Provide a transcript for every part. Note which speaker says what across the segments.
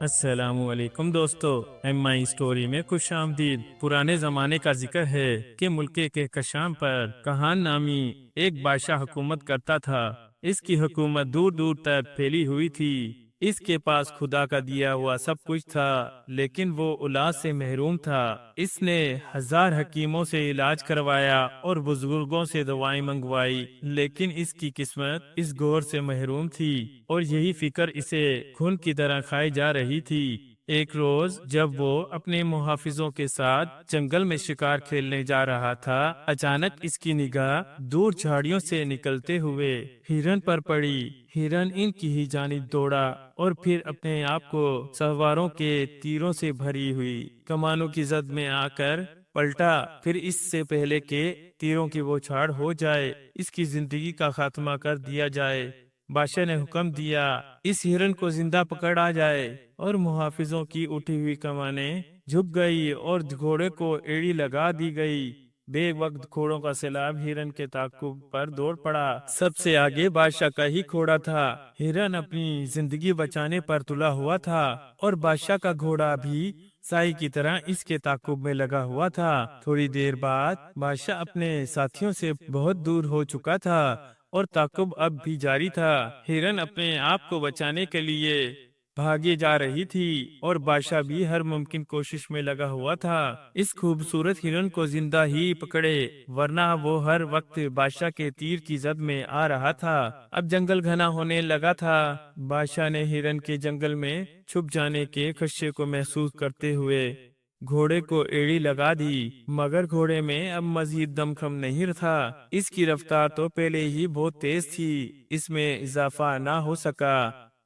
Speaker 1: السلام علیکم دوستو، ایم آئی اسٹوری میں خوش آمدید۔ پرانے زمانے کا ذکر ہے کہ ملک کے کہکشاں پر کہان نامی ایک بادشاہ حکومت کرتا تھا۔ اس کی حکومت دور دور تک پھیلی ہوئی تھی۔ اس کے پاس خدا کا دیا ہوا سب کچھ تھا، لیکن وہ اولاد سے محروم تھا۔ اس نے ہزار حکیموں سے علاج کروایا اور بزرگوں سے دوائیں منگوائی، لیکن اس کی قسمت اس گور سے محروم تھی، اور یہی فکر اسے خون کی طرح کھائی جا رہی تھی۔ ایک روز جب وہ اپنے محافظوں کے ساتھ جنگل میں شکار کھیلنے جا رہا تھا، اچانک اس کی نگاہ دور جھاڑیوں سے نکلتے ہوئے ہرن پر پڑی۔ ہرن ان کی ہی جانب دوڑا اور پھر اپنے آپ کو سواروں کے تیروں سے بھری ہوئی کمانوں کی زد میں آ کر پلٹا۔ پھر اس سے پہلے کہ تیروں کی وہ چھاڑ ہو جائے، اس کی زندگی کا خاتمہ کر دیا جائے، بادشاہ نے حکم دیا اس ہرن کو زندہ پکڑا جائے، اور محافظوں کی اٹھی ہوئی کمانیں جھک گئی اور گھوڑے کو ایڑی لگا دی گئی۔ بے وقت گھوڑوں کا سیلاب ہرن کے تعاقب پر دوڑ پڑا۔ سب سے آگے بادشاہ کا ہی گھوڑا تھا۔ ہرن اپنی زندگی بچانے پر تلا ہوا تھا، اور بادشاہ کا گھوڑا بھی سائی کی طرح اس کے تعاقب میں لگا ہوا تھا۔ تھوڑی دیر بعد بادشاہ اپنے ساتھیوں سے بہت دور ہو چکا تھا، اور تعاقب اب بھی جاری تھا۔ ہرن اپنے آپ کو بچانے کے لیے بھاگے جا رہی تھی، اور بادشاہ بھی ہر ممکن کوشش میں لگا ہوا تھا اس خوبصورت ہرن کو زندہ ہی پکڑے، ورنہ وہ ہر وقت بادشاہ کے تیر کی زد میں آ رہا تھا۔ اب جنگل گھنا ہونے لگا تھا۔ بادشاہ نے ہرن کے جنگل میں چھپ جانے کے خدشے کو محسوس کرتے ہوئے گھوڑے کو ایڑی لگا دی، مگر گھوڑے میں اب مزید دم خم نہیں تھا۔ اس کی رفتار تو پہلے ہی بہت تیز تھی، اس میں اضافہ نہ ہو سکا،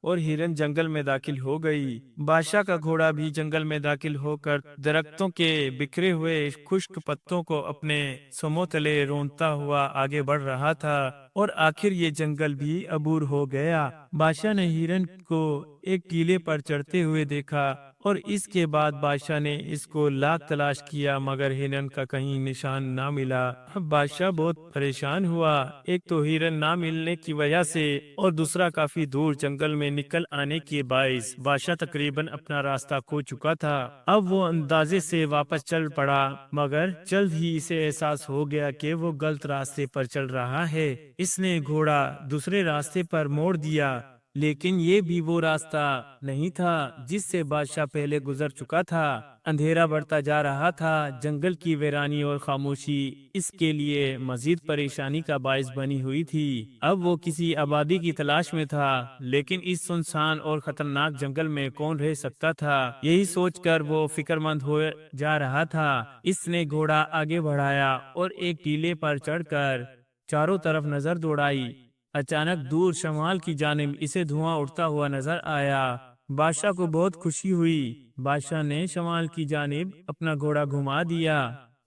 Speaker 1: اور ہرن جنگل میں داخل ہو گئی۔ بادشاہ کا گھوڑا بھی جنگل میں داخل ہو کر درختوں کے بکھرے ہوئے خشک پتوں کو اپنے سموں تلے رونتا ہوا آگے بڑھ رہا تھا، اور آخر یہ جنگل بھی عبور ہو گیا۔ بادشاہ نے ہرن کو ایک ٹیلے پر چڑھتے ہوئے دیکھا، اور اس کے بعد بادشاہ نے اس کو لاکھ تلاش کیا، مگر ہرن کا کہیں نشان نہ ملا۔ اب بادشاہ بہت پریشان ہوا، ایک تو ہرن نہ ملنے کی وجہ سے، اور دوسرا کافی دور جنگل میں نکل آنے کے باعث بادشاہ تقریباً اپنا راستہ کھو چکا تھا۔ اب وہ اندازے سے واپس چل پڑا، مگر جلد ہی اسے احساس ہو گیا کہ وہ غلط راستے پر چل رہا ہے۔ اس نے گھوڑا دوسرے راستے پر موڑ دیا، لیکن یہ بھی وہ راستہ نہیں تھا جس سے بادشاہ پہلے گزر چکا تھا۔ اندھیرا بڑھتا جا رہا تھا، جنگل کی ویرانی اور خاموشی اس کے لیے مزید پریشانی کا باعث بنی ہوئی تھی۔ اب وہ کسی آبادی کی تلاش میں تھا، لیکن اس سنسان اور خطرناک جنگل میں کون رہ سکتا تھا؟ یہی سوچ کر وہ فکر مند ہو جا رہا تھا۔ اس نے گھوڑا آگے بڑھایا اور ایک ٹیلے پر چڑھ کر چاروں طرف نظر دوڑائی۔ اچانک دور شمال کی جانب اسے دھواں اڑتا ہوا نظر آیا۔ بادشاہ کو بہت خوشی ہوئی۔ بادشاہ نے شمال کی جانب اپنا گھوڑا گھما دیا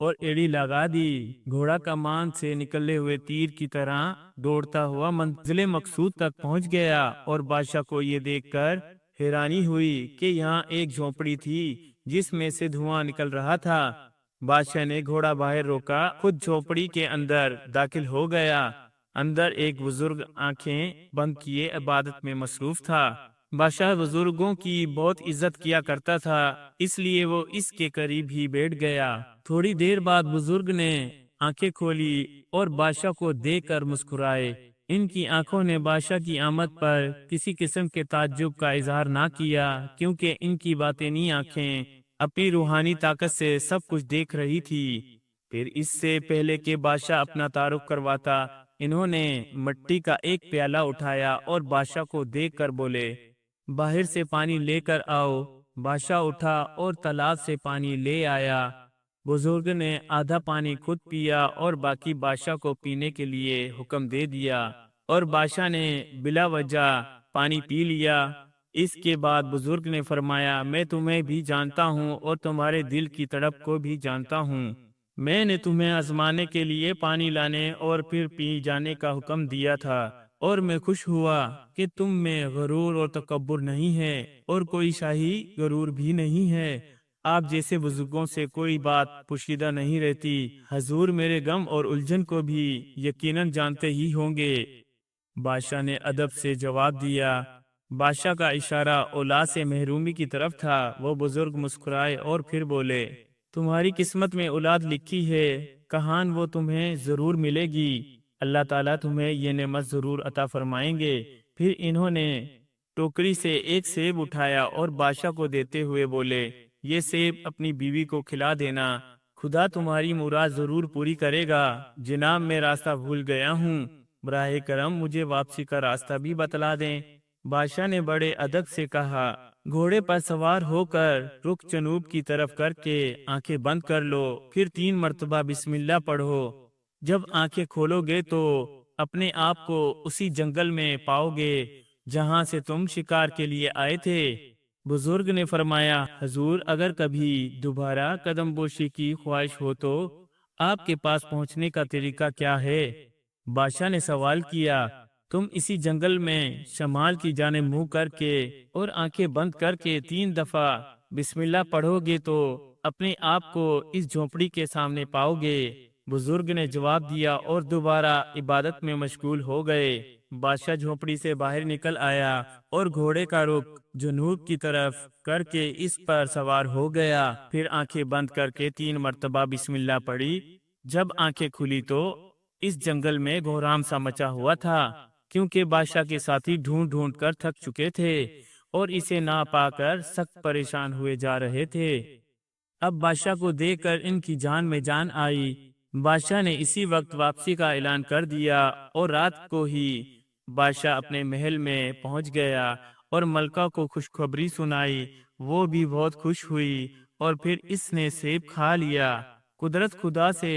Speaker 1: اور ایڑی لگا دی۔ گھوڑا کمان سے نکلے ہوئے تیر کی طرح دوڑتا ہوا منزل مقصود تک پہنچ گیا، اور بادشاہ کو یہ دیکھ کر حیرانی ہوئی کہ یہاں ایک جھونپڑی تھی جس میں سے دھواں نکل رہا تھا۔ بادشاہ نے گھوڑا باہر روکا، خود جھونپڑی کے اندر داخل ہو گیا۔ اندر ایک بزرگ آنکھیں بند کیے عبادت میں مصروف تھا۔ بادشاہ بزرگوں کی بہت عزت کیا کرتا تھا، اس لیے وہ اس کے قریب ہی بیٹھ گیا۔ تھوڑی دیر بعد بزرگ نے آنکھیں کھولی اور بادشاہ کو دیکھ کر مسکرائے۔ ان کی آنکھوں نے بادشاہ کی آمد پر کسی قسم کے تعجب کا اظہار نہ کیا، کیونکہ ان کی باطنی آنکھیں اپنی روحانی طاقت سے سب کچھ دیکھ رہی تھی۔ پھر اس سے پہلے کہ بادشاہ اپنا تعارف کرواتا، انہوں نے مٹی کا ایک پیالہ اٹھایا اور بادشاہ کو دیکھ کر بولے، باہر سے پانی لے کر آؤ۔ بادشاہ اٹھا اور تالاب سے پانی لے آیا۔ بزرگ نے آدھا پانی خود پیا اور باقی بادشاہ کو پینے کے لیے حکم دے دیا، اور بادشاہ نے بلا وجہ پانی پی لیا۔ اس کے بعد بزرگ نے فرمایا، میں تمہیں بھی جانتا ہوں اور تمہارے دل کی تڑپ کو بھی جانتا ہوں۔ میں نے تمہیں آزمانے کے لیے پانی لانے اور پھر پی جانے کا حکم دیا تھا، اور میں خوش ہوا کہ تم میں غرور اور تکبر نہیں ہے، اور کوئی شاہی غرور بھی نہیں ہے۔ آپ جیسے بزرگوں سے کوئی بات پوشیدہ نہیں رہتی۔ حضور میرے غم اور الجھن کو بھی یقیناً جانتے ہی ہوں گے۔ بادشاہ نے ادب سے جواب دیا، بادشاہ کا اشارہ اولاد سے محرومی کی طرف تھا۔ وہ بزرگ مسکرائے اور پھر بولے، تمہاری قسمت میں اولاد لکھی ہے، کہاں وہ تمہیں ضرور ملے گی، اللہ تعالیٰ تمہیں یہ نعمت ضرور عطا فرمائیں گے۔ پھر انہوں نے ٹوکری سے ایک سیب اٹھایا اور بادشاہ کو دیتے ہوئے بولے، یہ سیب اپنی بیوی کو کھلا دینا، خدا تمہاری مراد ضرور پوری کرے گا۔ جناب میں راستہ بھول گیا ہوں، براہ کرم مجھے واپسی کا راستہ بھی بتلا دیں۔ بادشاہ نے بڑے ادب سے کہا، گھوڑے پر سوار ہو کر رخ جنوب کی طرف کر کے آنکھیں بند کر لو، پھر 3 مرتبہ بسم اللہ پڑھو۔ جب آنکھیں کھولو گے تو اپنے آپ کو اسی جنگل میں پاؤ گے جہاں سے تم شکار کے لیے آئے تھے۔ بزرگ نے فرمایا، حضور اگر کبھی دوبارہ قدم بوشی کی خواہش ہو تو آپ کے پاس پہنچنے کا طریقہ کیا ہے؟ بادشاہ نے سوال کیا، تم اسی جنگل میں شمال کی جانب منہ کر کے اور آنکھیں بند کر کے 3 دفعہ بسم اللہ پڑھو گے تو اپنے آپ کو اس جھونپڑی کے سامنے پاؤ گے۔ بزرگ نے جواب دیا اور دوبارہ عبادت میں مشغول ہو گئے۔ بادشاہ جھونپڑی سے باہر نکل آیا اور گھوڑے کا رخ جنوب کی طرف کر کے اس پر سوار ہو گیا، پھر آنکھیں بند کر کے 3 مرتبہ بسم اللہ پڑھی۔ جب آنکھیں کھلی تو اس جنگل میں گھورام سا مچا ہوا تھا، کیونکہ بادشاہ کے ساتھی ڈھونڈ ڈھونڈ کر تھک چکے تھے اور اسے نہ پا کر سخت پریشان ہوئے جا رہے تھے۔ اب بادشاہ کو دیکھ کر ان کی جان میں جان آئی۔ بادشاہ نے اسی وقت واپسی کا اعلان کر دیا اور رات کو ہی بادشاہ اپنے محل میں پہنچ گیا اور ملکہ کو خوشخبری سنائی۔ وہ بھی بہت خوش ہوئی اور پھر اس نے سیب کھا لیا۔ قدرت خدا سے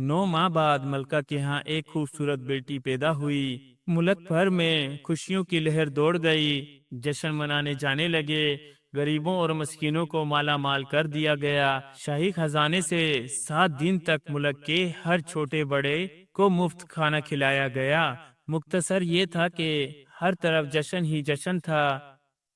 Speaker 1: 9 ماہ بعد ملکہ کے ہاں ایک خوبصورت بیٹی پیدا ہوئی۔ ملک بھر میں خوشیوں کی لہر دوڑ گئی، جشن منانے جانے لگے، غریبوں اور مسکینوں کو مالا مال کر دیا گیا۔ شاہی خزانے سے 7 دن تک ملک کے ہر چھوٹے بڑے کو مفت کھانا کھلایا گیا۔ مختصر یہ تھا کہ ہر طرف جشن ہی جشن تھا۔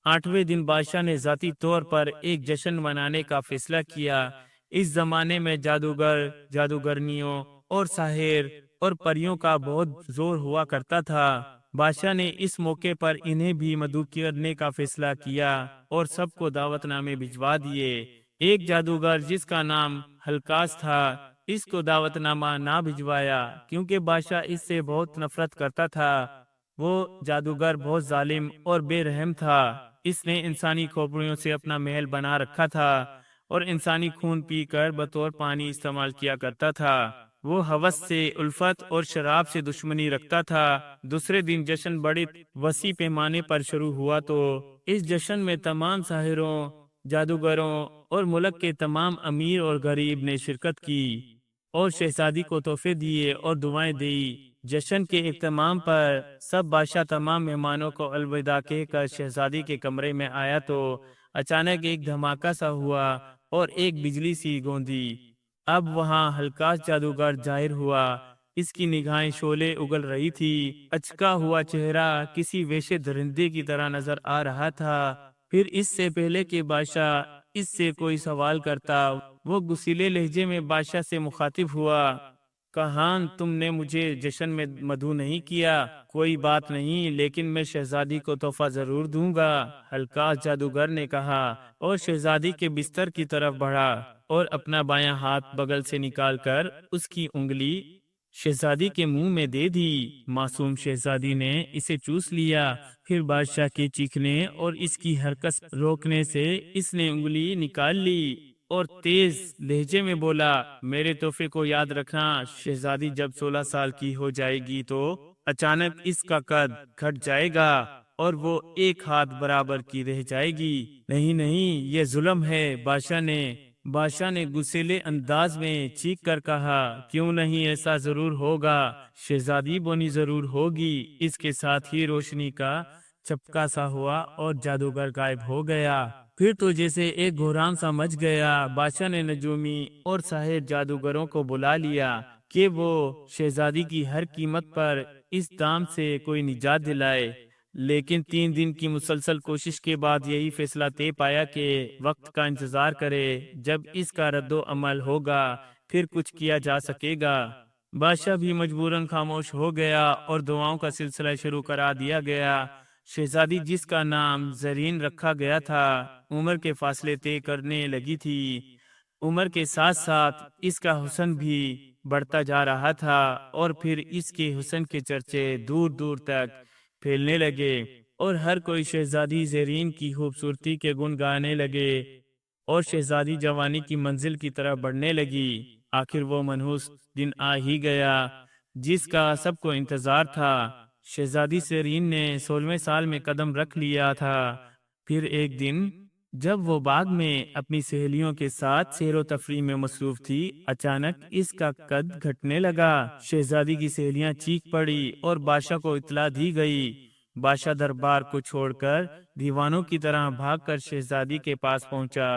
Speaker 1: 8ویں دن بادشاہ نے ذاتی طور پر ایک جشن منانے کا فیصلہ کیا۔ اس زمانے میں جادوگر، جادوگرنیوں اور ساحر اور پریوں کا بہت زور ہوا کرتا تھا۔ بادشاہ نے اس موقع پر انہیں بھی مدعو کرنے کا فیصلہ کیا اور سب کو دعوت نامے بھجوا دیے۔ ایک جادوگر جس کا نام ہلکاس تھا، اس کو دعوت نامہ نہ بھجوایا کیونکہ بادشاہ اس سے بہت نفرت کرتا تھا۔ وہ جادوگر بہت ظالم اور بے رحم تھا۔ اس نے انسانی کھوپڑیوں سے اپنا محل بنا رکھا تھا اور انسانی خون پی کر بطور پانی استعمال کیا کرتا تھا۔ وہ ہوس سے، الفت اور شراب سے دشمنی رکھتا تھا۔ دوسرے دن جشن بڑے وسیع پیمانے پر شروع ہوا تو اس جشن میں تمام ساحروں، جادوگروں اور ملک کے تمام امیر اور غریب نے شرکت کی اور شہزادی کو تحفے دیے اور دعائیں دی۔ جشن کے اختتام پر سب بادشاہ تمام مہمانوں کو الوداع کہہ کر شہزادی کے کمرے میں آیا تو اچانک ایک دھماکہ سا ہوا اور ایک بجلی سی گوندی۔ اب وہاں ہلکاس جادوگر ظاہر ہوا۔ اس کی نگاہیں شعلے اگل رہی تھی، اچکا ہوا چہرہ کسی وحشی درندے کی طرح نظر آ رہا تھا۔ پھر اس سے پہلے کہ بادشاہ اس سے کوئی سوال کرتا، وہ غصیلے لہجے میں بادشاہ سے مخاطب ہوا، کہاں تم نے مجھے جشن میں مدعو نہیں کیا؟ کوئی بات نہیں، لیکن میں شہزادی کو تحفہ ضرور دوں گا، ہلکاس جادوگر نے کہا اور شہزادی کے بستر کی طرف بڑھا اور اپنا بایاں ہاتھ بغل سے نکال کر اس کی انگلی شہزادی کے منہ میں دے دی۔ معصوم شہزادی نے اسے چوس لیا۔ پھر بادشاہ کے چیخنے اور اس کی حرکت روکنے سے اس نے انگلی نکال لی اور تیز لہجے میں بولا، میرے تحفے کو یاد رکھنا، شہزادی جب 16 سال کی ہو جائے گی تو اچانک اس کا قد گھٹ جائے گا اور وہ 1 ہاتھ برابر کی رہ جائے گی۔ نہیں نہیں، یہ ظلم ہے، بادشاہ نے غصیلے انداز میں چیخ کر کہا، کیوں نہیں، ایسا ضرور ہوگا، شہزادی بونی ضرور ہوگی۔ اس کے ساتھ ہی روشنی کا چپکا سا ہوا اور جادوگر غائب ہو گیا۔ پھر تو جیسے ایک گھوران سا مچ گیا۔ بادشاہ نے نجومی اور ساحر جادوگروں کو بلا لیا کہ وہ شہزادی کی ہر قیمت پر اس دام سے کوئی نجات دلائے، لیکن 3 دن کی مسلسل کوشش کے بعد یہی فیصلہ طے پایا کہ وقت کا انتظار کرے، جب اس کا رد و عمل ہوگا پھر کچھ کیا جا سکے گا۔ بادشاہ بھی مجبوراً خاموش ہو گیا اور دعاؤں کا سلسلہ شروع کرا دیا گیا۔ شہزادی جس کا نام زرین رکھا گیا تھا عمر کے فاصلے طے کرنے لگی تھی۔ عمر کے ساتھ ساتھ اس کا حسن بھی بڑھتا جا رہا تھا، اور پھر اس کے حسن کے چرچے دور دور تک پھیلنے لگے، اور ہر کوئی شہزادی زرین کی خوبصورتی کے گن گانے لگے، اور شہزادی جوانی کی منزل کی طرف بڑھنے لگی۔ آخر وہ منحوس دن آ ہی گیا جس کا سب کو انتظار تھا۔ شہزادی زرین نے 16ویں سال میں قدم رکھ لیا تھا۔ پھر ایک دن جب وہ باغ میں اپنی سہیلیوں کے ساتھ سیر و تفریح میں مصروف تھی، اچانک اس کا قد گھٹنے لگا۔ شہزادی کی سہیلیاں چیخ پڑی اور بادشاہ کو اطلاع دی گئی۔ بادشاہ دربار کو چھوڑ کر دیوانوں کی طرح بھاگ کر شہزادی کے پاس پہنچا۔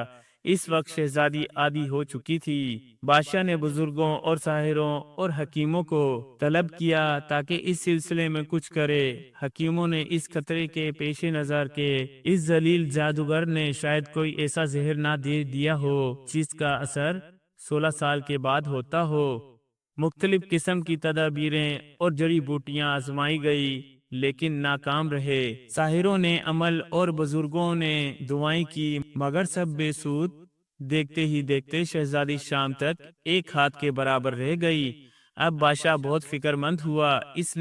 Speaker 1: اس وقت شہزادی آدھی ہو چکی تھی۔ بادشاہ نے بزرگوں اور ساحروں اور حکیموں کو طلب کیا تاکہ اس سلسلے میں کچھ کرے۔ حکیموں نے اس خطرے کے پیش نظر کہ اس ذلیل جادوگر نے شاید کوئی ایسا زہر نہ دے دیا ہو جس کا اثر 16 سال کے بعد ہوتا ہو، مختلف قسم کی تدابیریں اور جڑی بوٹیاں آزمائی گئی لیکن ناکام رہے۔ ساحروں نے عمل اور بزرگوں نے دعائیں کی مگر سب بے سود۔ دیکھتے ہی دیکھتے شہزادی شام تک ایک ہاتھ کے برابر رہ گئی۔ اب بادشاہ بہت فکر مند ہوا۔ اس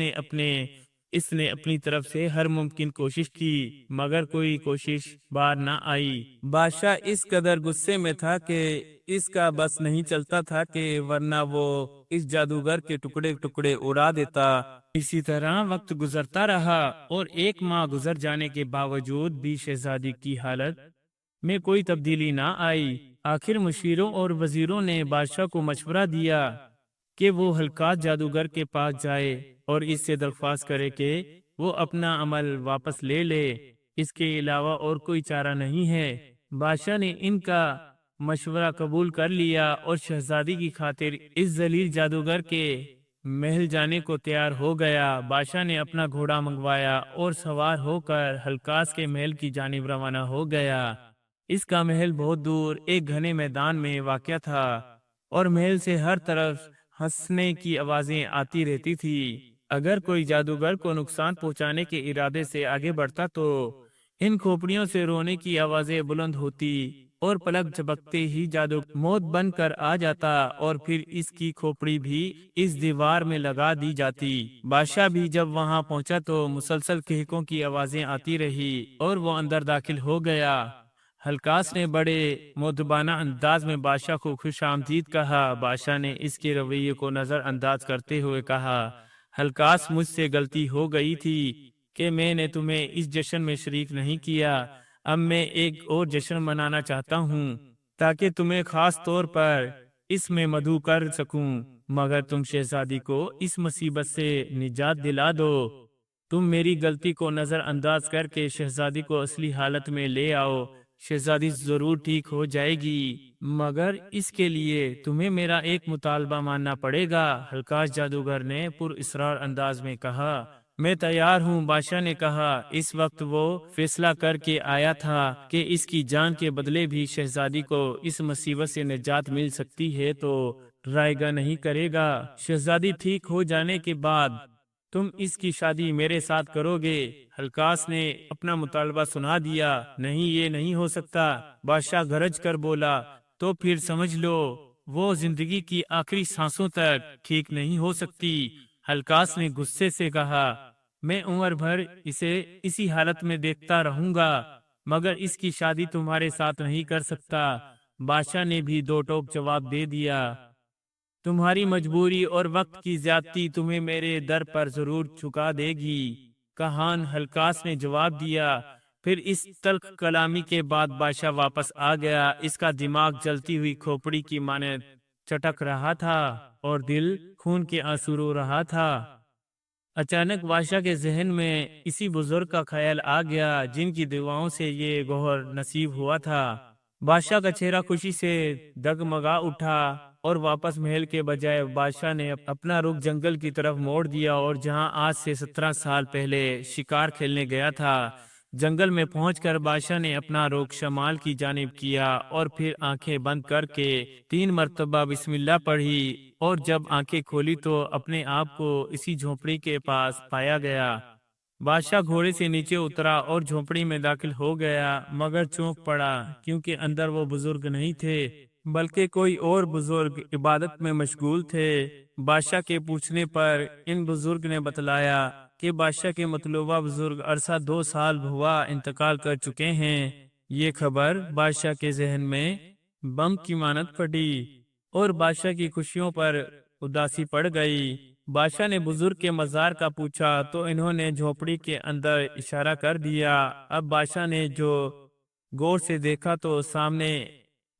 Speaker 1: نے اپنی طرف سے ہر ممکن کوشش کی مگر کوئی کوشش بار نہ آئی۔ بادشاہ اس قدر غصے میں تھا کہ اس کا بس نہیں چلتا تھا کہ ورنہ وہ اس جادوگر کے ٹکڑے ٹکڑے اڑا دیتا۔ اسی طرح وقت گزرتا رہا اور 1 ماہ گزر جانے کے باوجود بھی شہزادی کی حالت میں کوئی تبدیلی نہ آئی۔ آخر مشیروں اور وزیروں نے بادشاہ کو مشورہ دیا کہ وہ ہلکات جادوگر کے پاس جائے اور اس سے درخواست کرے کہ وہ اپنا عمل واپس لے لے۔ اس کے علاوہ اور کوئی چارہ نہیں ہے۔ بادشاہ نے ان کا مشورہ قبول کر لیا اور شہزادی کی خاطر اس ذلیل جادوگر کے محل جانے کو تیار ہو گیا۔ بادشاہ نے اپنا گھوڑا منگوایا اور سوار ہو کر ہلکاس کے محل کی جانب روانہ ہو گیا۔ اس کا محل بہت دور ایک گھنے میدان میں واقع تھا اور محل سے ہر طرف ہنسنے کی آوازیں آتی رہتی تھی۔ اگر کوئی جادوگر کو نقصان پہنچانے کے ارادے سے آگے بڑھتا تو ان کھوپڑیوں سے رونے کی آوازیں بلند ہوتی اور پلک جھپکتے ہی جادو موت بن کر آ جاتا اور پھر اس کی کھوپڑی بھی اس دیوار میں لگا دی جاتی۔ بادشاہ بھی جب وہاں پہنچا تو مسلسل کہکوں کی آوازیں آتی رہی اور وہ اندر داخل ہو گیا۔ ہلکاس نے بڑے مؤدبانہ انداز میں بادشاہ کو خوش آمدید کہا۔ بادشاہ نے اس کے رویے کو نظر انداز کرتے ہوئے کہا، ہلکاس مجھ سے غلطی ہو گئی تھی کہ میں نے تمہیں اس جشن میں شریک نہیں کیا۔ اب میں ایک اور جشن منانا چاہتا ہوں تاکہ تمہیں خاص طور پر اس میں مدعو کر سکوں، مگر تم شہزادی کو اس مصیبت سے نجات دلا دو۔ تم میری غلطی کو نظر انداز کر کے شہزادی کو اصلی حالت میں لے آؤ۔ شہزادی ضرور ٹھیک ہو جائے گی، مگر اس کے لیے تمہیں میرا ایک مطالبہ ماننا پڑے گا۔ ہلکاس جادوگر نے پر اصرار انداز میں کہا، میں تیار ہوں۔ بادشاہ نے کہا، اس وقت وہ فیصلہ کر کے آیا تھا کہ اس کی جان کے بدلے بھی شہزادی کو اس مصیبت سے نجات مل سکتی ہے تو رائے گاہ نہیں کرے گا۔ شہزادی ٹھیک ہو جانے کے بعد تم اس کی شادی میرے ساتھ کرو گے۔ ہلکاس نے اپنا مطالبہ سنا دیا۔ نہیں، یہ نہیں ہو سکتا، بادشاہ گرج کر بولا۔ تو پھر سمجھ لو وہ زندگی کی آخری سانسوں تک ٹھیک نہیں ہو سکتی۔ ہلکاس نے غصے سے کہا، میں عمر بھر اسے اسی حالت میں دیکھتا رہوں گا مگر اس کی شادی تمہارے ساتھ نہیں کر سکتا۔ بادشاہ نے بھی دو ٹوک جواب دے دیا، تمہاری مجبوری اور وقت کی زیادتی تمہیں میرے در پر ضرور چکا دے گی۔ کہان ہلکاس نے جواب دیا۔ پھر اس تلخ کلامی کے بعد بادشاہ واپس آ گیا۔ اس کا دماغ جلتی ہوئی کھوپڑی کی مانند چٹک رہا تھا اور دل خون کے آنسو رو رہا تھا۔ اچانک بادشاہ کے ذہن میں اسی بزرگ کا خیال آ گیا جن کی دعاؤں سے یہ گوہر نصیب ہوا تھا۔ بادشاہ کا چہرہ خوشی سے ڈگمگا اٹھا اور واپس محل کے بجائے بادشاہ نے اپنا رخ جنگل کی طرف موڑ دیا اور جہاں آج سے 17 سال پہلے شکار کھیلنے گیا تھا۔ جنگل میں پہنچ کر بادشاہ نے اپنا رخ شمال کی جانب کیا اور پھر آنکھیں بند کر کے 3 مرتبہ بسم اللہ پڑھی اور جب آنکھیں کھولی تو اپنے آپ کو اسی جھونپڑی کے پاس پایا گیا۔ بادشاہ گھوڑے سے نیچے اترا اور جھونپڑی میں داخل ہو گیا، مگر چونک پڑا کیونکہ اندر وہ بزرگ نہیں تھے بلکہ کوئی اور بزرگ عبادت میں مشغول تھے۔ بادشاہ کے پوچھنے پر ان بزرگ نے بتلایا کہ بادشاہ کے مطلوبہ بزرگ عرصہ 2 سال ہوا انتقال کر چکے ہیں۔ یہ خبر بادشاہ کے ذہن میں بم کی مانند پڑی اور بادشاہ کی خوشیوں پر اداسی پڑ گئی۔ بادشاہ نے بزرگ کے مزار کا پوچھا تو انہوں نے جھونپڑی کے اندر اشارہ کر دیا۔ اب بادشاہ نے جو غور سے دیکھا تو سامنے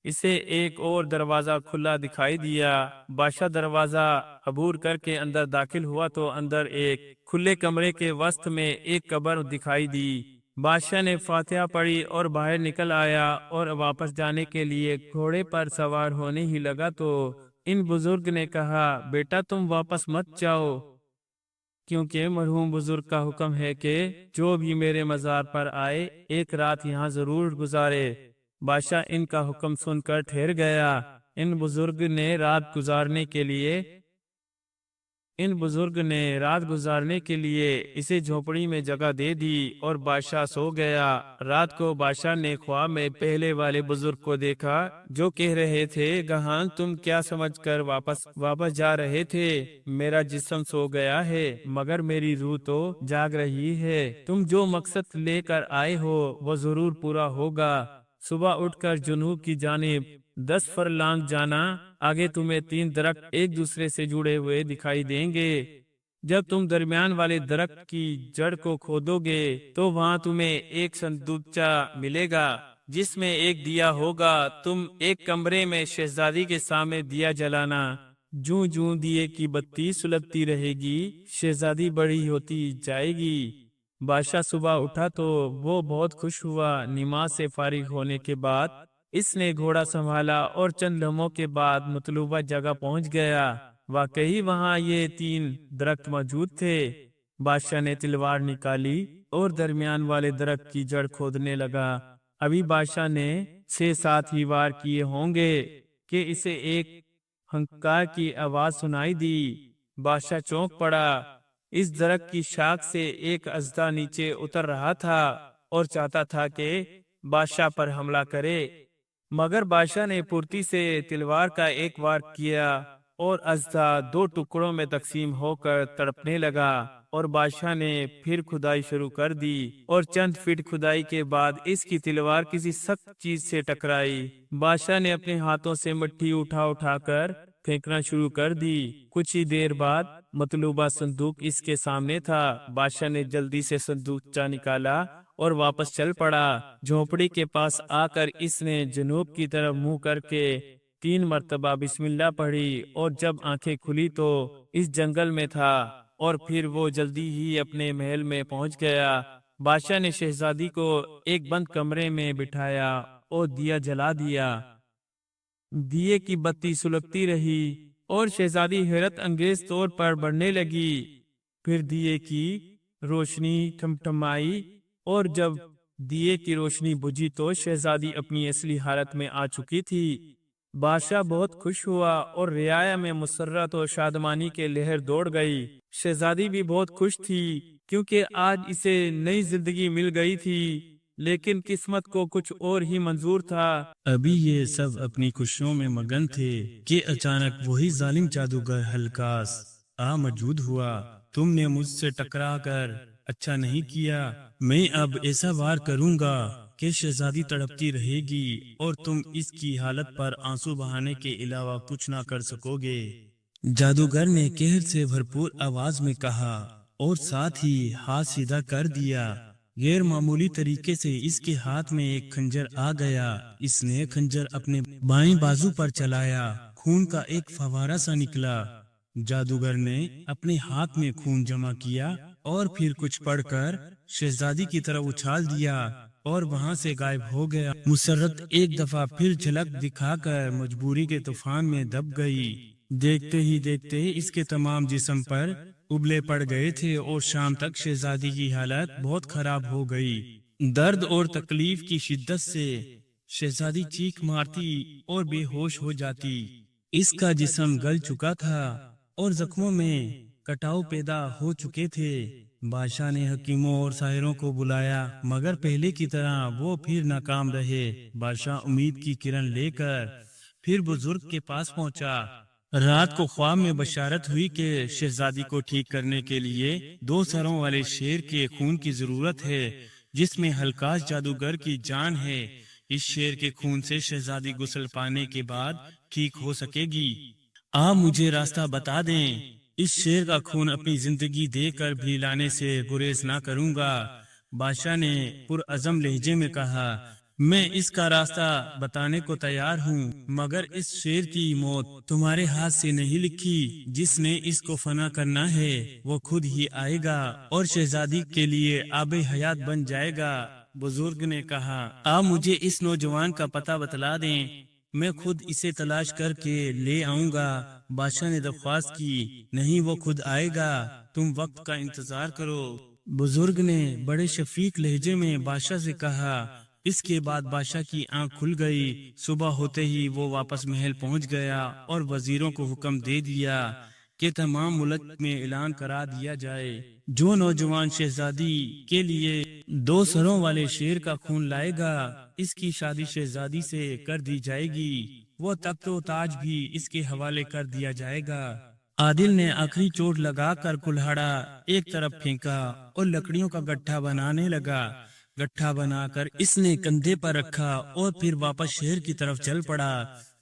Speaker 1: اسے ایک اور دروازہ کھلا دکھائی دیا۔ بادشاہ دروازہ عبور کر کے اندر داخل ہوا تو اندر ایک کھلے کمرے کے وسط میں ایک قبر دکھائی دی۔ بادشاہ نے فاتحہ پڑھی اور باہر نکل آیا اور واپس جانے کے لیے گھوڑے پر سوار ہونے ہی لگا تو ان بزرگ نے کہا، بیٹا تم واپس مت جاؤ، کیونکہ مرحوم بزرگ کا حکم ہے کہ جو بھی میرے مزار پر آئے ایک رات یہاں ضرور گزارے۔ بادشاہ ان کا حکم سن کر ٹھہر گیا۔ ان بزرگ نے رات گزارنے کے لیے اسے جھونپڑی میں جگہ دے دی اور بادشاہ سو گیا۔ رات کو بادشاہ نے خواب میں پہلے والے بزرگ کو دیکھا جو کہہ رہے تھے، گہان تم کیا سمجھ کر واپس جا رہے تھے؟ میرا جسم سو گیا ہے مگر میری روح تو جاگ رہی ہے۔ تم جو مقصد لے کر آئے ہو وہ ضرور پورا ہوگا۔ صبح اٹھ کر جنوب کی جانب 10 فرلانگ جانا، آگے تمہیں 3 درخت ایک دوسرے سے جڑے ہوئے دکھائی دیں گے۔ جب تم درمیان والے درخت کی جڑ کو کھودو گے تو وہاں تمہیں ایک صندوقچہ ملے گا جس میں ایک دیا ہوگا۔ تم ایک کمرے میں شہزادی کے سامنے دیا جلانا۔ جوں جوں دیے کی بتی سلگتی رہے گی شہزادی بڑی ہوتی جائے گی۔ بادشاہ صبح اٹھا تو وہ بہت خوش ہوا۔ نماز سے فارغ ہونے کے بعد اس نے گھوڑا سنبھالا اور چند لمحوں کے بعد مطلوبہ جگہ پہنچ گیا۔ واقعی وہاں یہ 3 درخت موجود تھے۔ بادشاہ نے تلوار نکالی اور درمیان والے درخت کی جڑ کھودنے لگا۔ ابھی بادشاہ نے 6-7 ہی وار کیے ہوں گے کہ اسے ایک ہنکار کی آواز سنائی دی۔ بادشاہ چونک پڑا۔ اس درخت کی شاخ سے ایک اژدہا نیچے اتر رہا تھا اور چاہتا تھا کہ بادشاہ پر حملہ کرے، مگر بادشاہ نے پھرتی سے تلوار کا ایک وار کیا اور اژدہا 2 ٹکڑوں میں تقسیم ہو کر تڑپنے لگا اور بادشاہ نے پھر کھدائی شروع کر دی اور چند فٹ کھدائی کے بعد اس کی تلوار کسی سخت چیز سے ٹکرائی۔ بادشاہ نے اپنے ہاتھوں سے مٹھی اٹھا کر پھینکنا شروع کر دی۔ کچھ ہی دیر بعد مطلوبہ صندوق اس کے سامنے تھا۔ بادشاہ نے جلدی سے صندوقچہ نکالا اور واپس چل پڑا۔ جھونپڑی کے پاس آ کر اس نے جنوب کی طرف منہ کر کے 3 مرتبہ بسم اللہ پڑھی اور جب آنکھیں کھلی تو اس جنگل میں تھا اور پھر وہ جلدی ہی اپنے محل میں پہنچ گیا۔ بادشاہ نے شہزادی کو ایک بند کمرے میں بٹھایا اور دیا جلا دیا۔ دیے کی بتی سلگتی رہی اور شہزادی حیرت انگیز طور پر بڑھنے لگی۔ پھر دیے کی روشنی ٹھمٹھمائی اور جب دیے کی روشنی بجھی تو شہزادی اپنی اصلی حالت میں آ چکی تھی۔ بادشاہ بہت خوش ہوا اور رعایا میں مسرت اور شادمانی کے لہر دوڑ گئی۔ شہزادی بھی بہت خوش تھی کیونکہ آج اسے نئی زندگی مل گئی تھی، لیکن قسمت کو کچھ اور ہی منظور تھا۔ ابھی یہ سب اپنی خوشیوں میں مگن تھے کہ اچانک وہی ظالم جادوگر ہلکاس موجود ہوا۔ تم نے مجھ سے ٹکرا کر اچھا نہیں کیا۔ میں اب ایسا وار کروں گا کہ شہزادی تڑپتی رہے گی اور تم اس کی حالت پر آنسو بہانے کے علاوہ کچھ نہ کر سکو گے۔ جادوگر نے قہر سے بھرپور آواز میں کہا اور ساتھ ہی ہاتھ سیدھا کر دیا۔ غیر معمولی طریقے سے اس کے ہاتھ میں ایک خنجر آ گیا۔ اس نے خنجر اپنے بائیں بازو پر چلایا، خون کا ایک فوارہ سا نکلا۔ جادوگر نے اپنے ہاتھ میں خون جمع کیا اور پھر کچھ پڑھ کر شہزادی کی طرف اچھال دیا اور وہاں سے غائب ہو گیا۔ مسرت ایک دفعہ پھر جھلک دکھا کر مجبوری کے طوفان میں دب گئی۔ دیکھتے ہی دیکھتے اس کے تمام جسم پر ابلے پڑ گئے تھے اور شام تک شہزادی کی حالت بہت خراب ہو گئی۔ درد اور تکلیف کی شدت سے شہزادی چیخ مارتی اور بے ہوش ہو جاتی۔ اس کا جسم گل چکا تھا اور زخموں میں کٹاؤ پیدا ہو چکے تھے۔
Speaker 2: بادشاہ نے حکیموں اور ساحروں کو بلایا، مگر پہلے کی طرح وہ پھر ناکام رہے۔ بادشاہ امید کی کرن لے کر پھر بزرگ کے پاس پہنچا۔ رات کو خواب میں بشارت ہوئی کہ شہزادی کو ٹھیک کرنے کے لیے 2 سروں والے شیر کے خون کی ضرورت ہے، جس میں ہلکاش جادوگر کی جان ہے۔ اس شیر کے خون سے شہزادی غسل پانے کے بعد ٹھیک ہو سکے گی۔ آپ مجھے راستہ بتا دیں، اس شیر کا خون اپنی زندگی دے کر بھی لانے سے گریز نہ کروں گا۔ بادشاہ نے پرعزم لہجے میں کہا، میں اس کا راستہ بتانے کو تیار ہوں، مگر اس شیر کی موت تمہارے ہاتھ سے نہیں لکھی۔ جس نے اس کو فنا کرنا ہے وہ خود ہی آئے گا اور شہزادی کے لیے آب حیات بن جائے گا۔ بزرگ نے کہا، آپ مجھے اس نوجوان کا پتہ بتلا دیں، میں خود اسے تلاش کر کے لے آؤں گا۔ بادشاہ نے درخواست کی، نہیں، وہ خود آئے گا، تم وقت کا انتظار کرو۔ بزرگ نے بڑے شفیق لہجے میں بادشاہ سے کہا۔ اس کے بعد بادشاہ کی آنکھ کھل گئی۔ صبح ہوتے ہی وہ واپس محل پہنچ گیا اور وزیروں کو حکم دے دیا کہ تمام ملک میں اعلان کرا دیا جائے، جو نوجوان شہزادی کے لیے 2 سروں والے شیر کا خون لائے گا، اس کی شادی شہزادی سے کر دی جائے گی، وہ تخت و تاج بھی اس کے حوالے کر دیا جائے گا۔ عادل نے آخری چوٹ لگا کر کلہاڑا ایک طرف پھینکا اور لکڑیوں کا گٹھا بنانے لگا۔ گٹھا بنا کر اس نے کندھے پر رکھا اور پھر واپس شہر کی طرف چل پڑا۔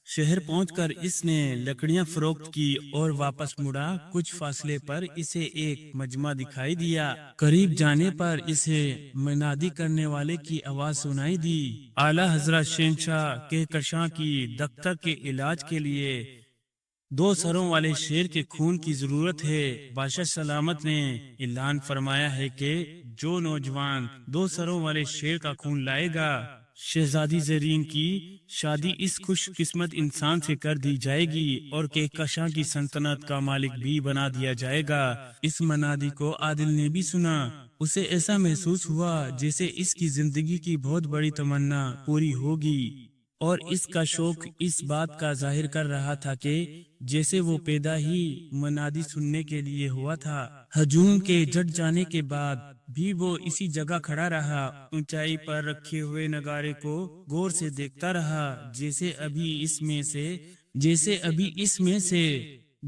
Speaker 2: شہر پہنچ کر اس نے لکڑیاں فروخت کی اور واپس مڑا۔ کچھ فاصلے پر اسے ایک مجمع دکھائی دیا۔ قریب جانے پر اسے منادی کرنے والے کی آواز سنائی دی، اعلیٰ حضرت شہنشاہ کہکشاں کی دختر کے علاج کے لیے 2 سروں والے شیر کے خون کی ضرورت ہے۔ بادشاہ سلامت نے اعلان فرمایا ہے کہ جو نوجوان 2 سروں والے شیر کا خون لائے گا، شہزادی زرین کی شادی اس خوش قسمت انسان سے کر دی جائے گی اور کہکشاں کی سلطنت کا مالک بھی بنا دیا جائے گا۔ اس منادی کو عادل نے بھی سنا۔ اسے ایسا محسوس ہوا جیسے اس کی زندگی کی بہت بڑی تمنا پوری ہوگی، اور اس کا شوق اس بات کا ظاہر کر رہا تھا کہ جیسے وہ پیدا ہی منادی سننے کے لیے ہوا تھا۔ ہجوم کے جٹ جانے کے بعد بھی وہ اسی جگہ کھڑا رہا، اونچائی پر رکھے ہوئے نگارے کو غور سے دیکھتا رہا۔ جیسے ابھی اس میں سے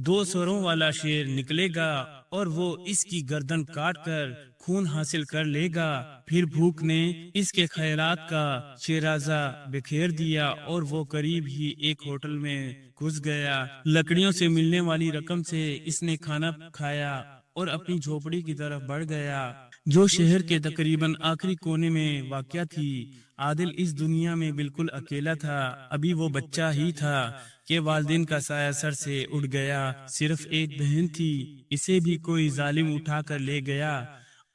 Speaker 2: 2 سروں والا شیر نکلے گا اور وہ اس کی گردن کاٹ کر خون حاصل کر لے گا۔ پھر بھوک نے اس کے خیالات کا شیرازہ بکھیر دیا اور وہ قریب ہی ایک ہوٹل میں گھس گیا۔ لکڑیوں سے ملنے والی رقم سے اس نے کھانا کھایا اور اپنی جھوپڑی کی طرف بڑھ گیا، جو شہر کے تقریباً آخری کونے میں واقع تھی۔ عادل اس دنیا میں بالکل اکیلا تھا۔ ابھی وہ بچہ ہی تھا کہ والدین کا سایہ سر سے اٹھ گیا۔ صرف ایک بہن تھی، اسے بھی کوئی ظالم اٹھا کر لے گیا،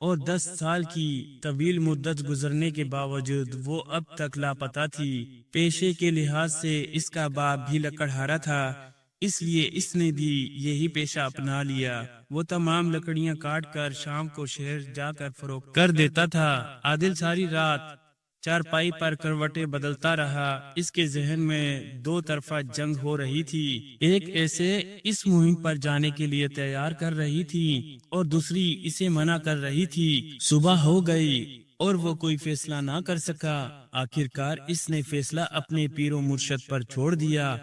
Speaker 2: اور 10 سال کی طویل مدت گزرنے کے باوجود وہ اب تک لاپتہ تھی۔ پیشے کے لحاظ سے اس کا باپ بھی لکڑہارا تھا، اس لیے اس نے بھی یہی پیشہ اپنا لیا۔ وہ تمام لکڑیاں کاٹ کر شام کو شہر جا کر فروخت کر دیتا تھا۔ عادل ساری رات چارپائی پر کروٹیں بدلتا رہا۔ اس کے ذہن میں 2 طرفہ جنگ ہو رہی تھی، ایک ایسے اس مہم پر جانے کے لیے تیار کر رہی تھی اور دوسری اسے منع کر رہی تھی۔ صبح ہو گئی اور وہ کوئی فیصلہ نہ کر سکا۔ آخرکار اس نے فیصلہ اپنے پیر و مرشد پر چھوڑ دیا۔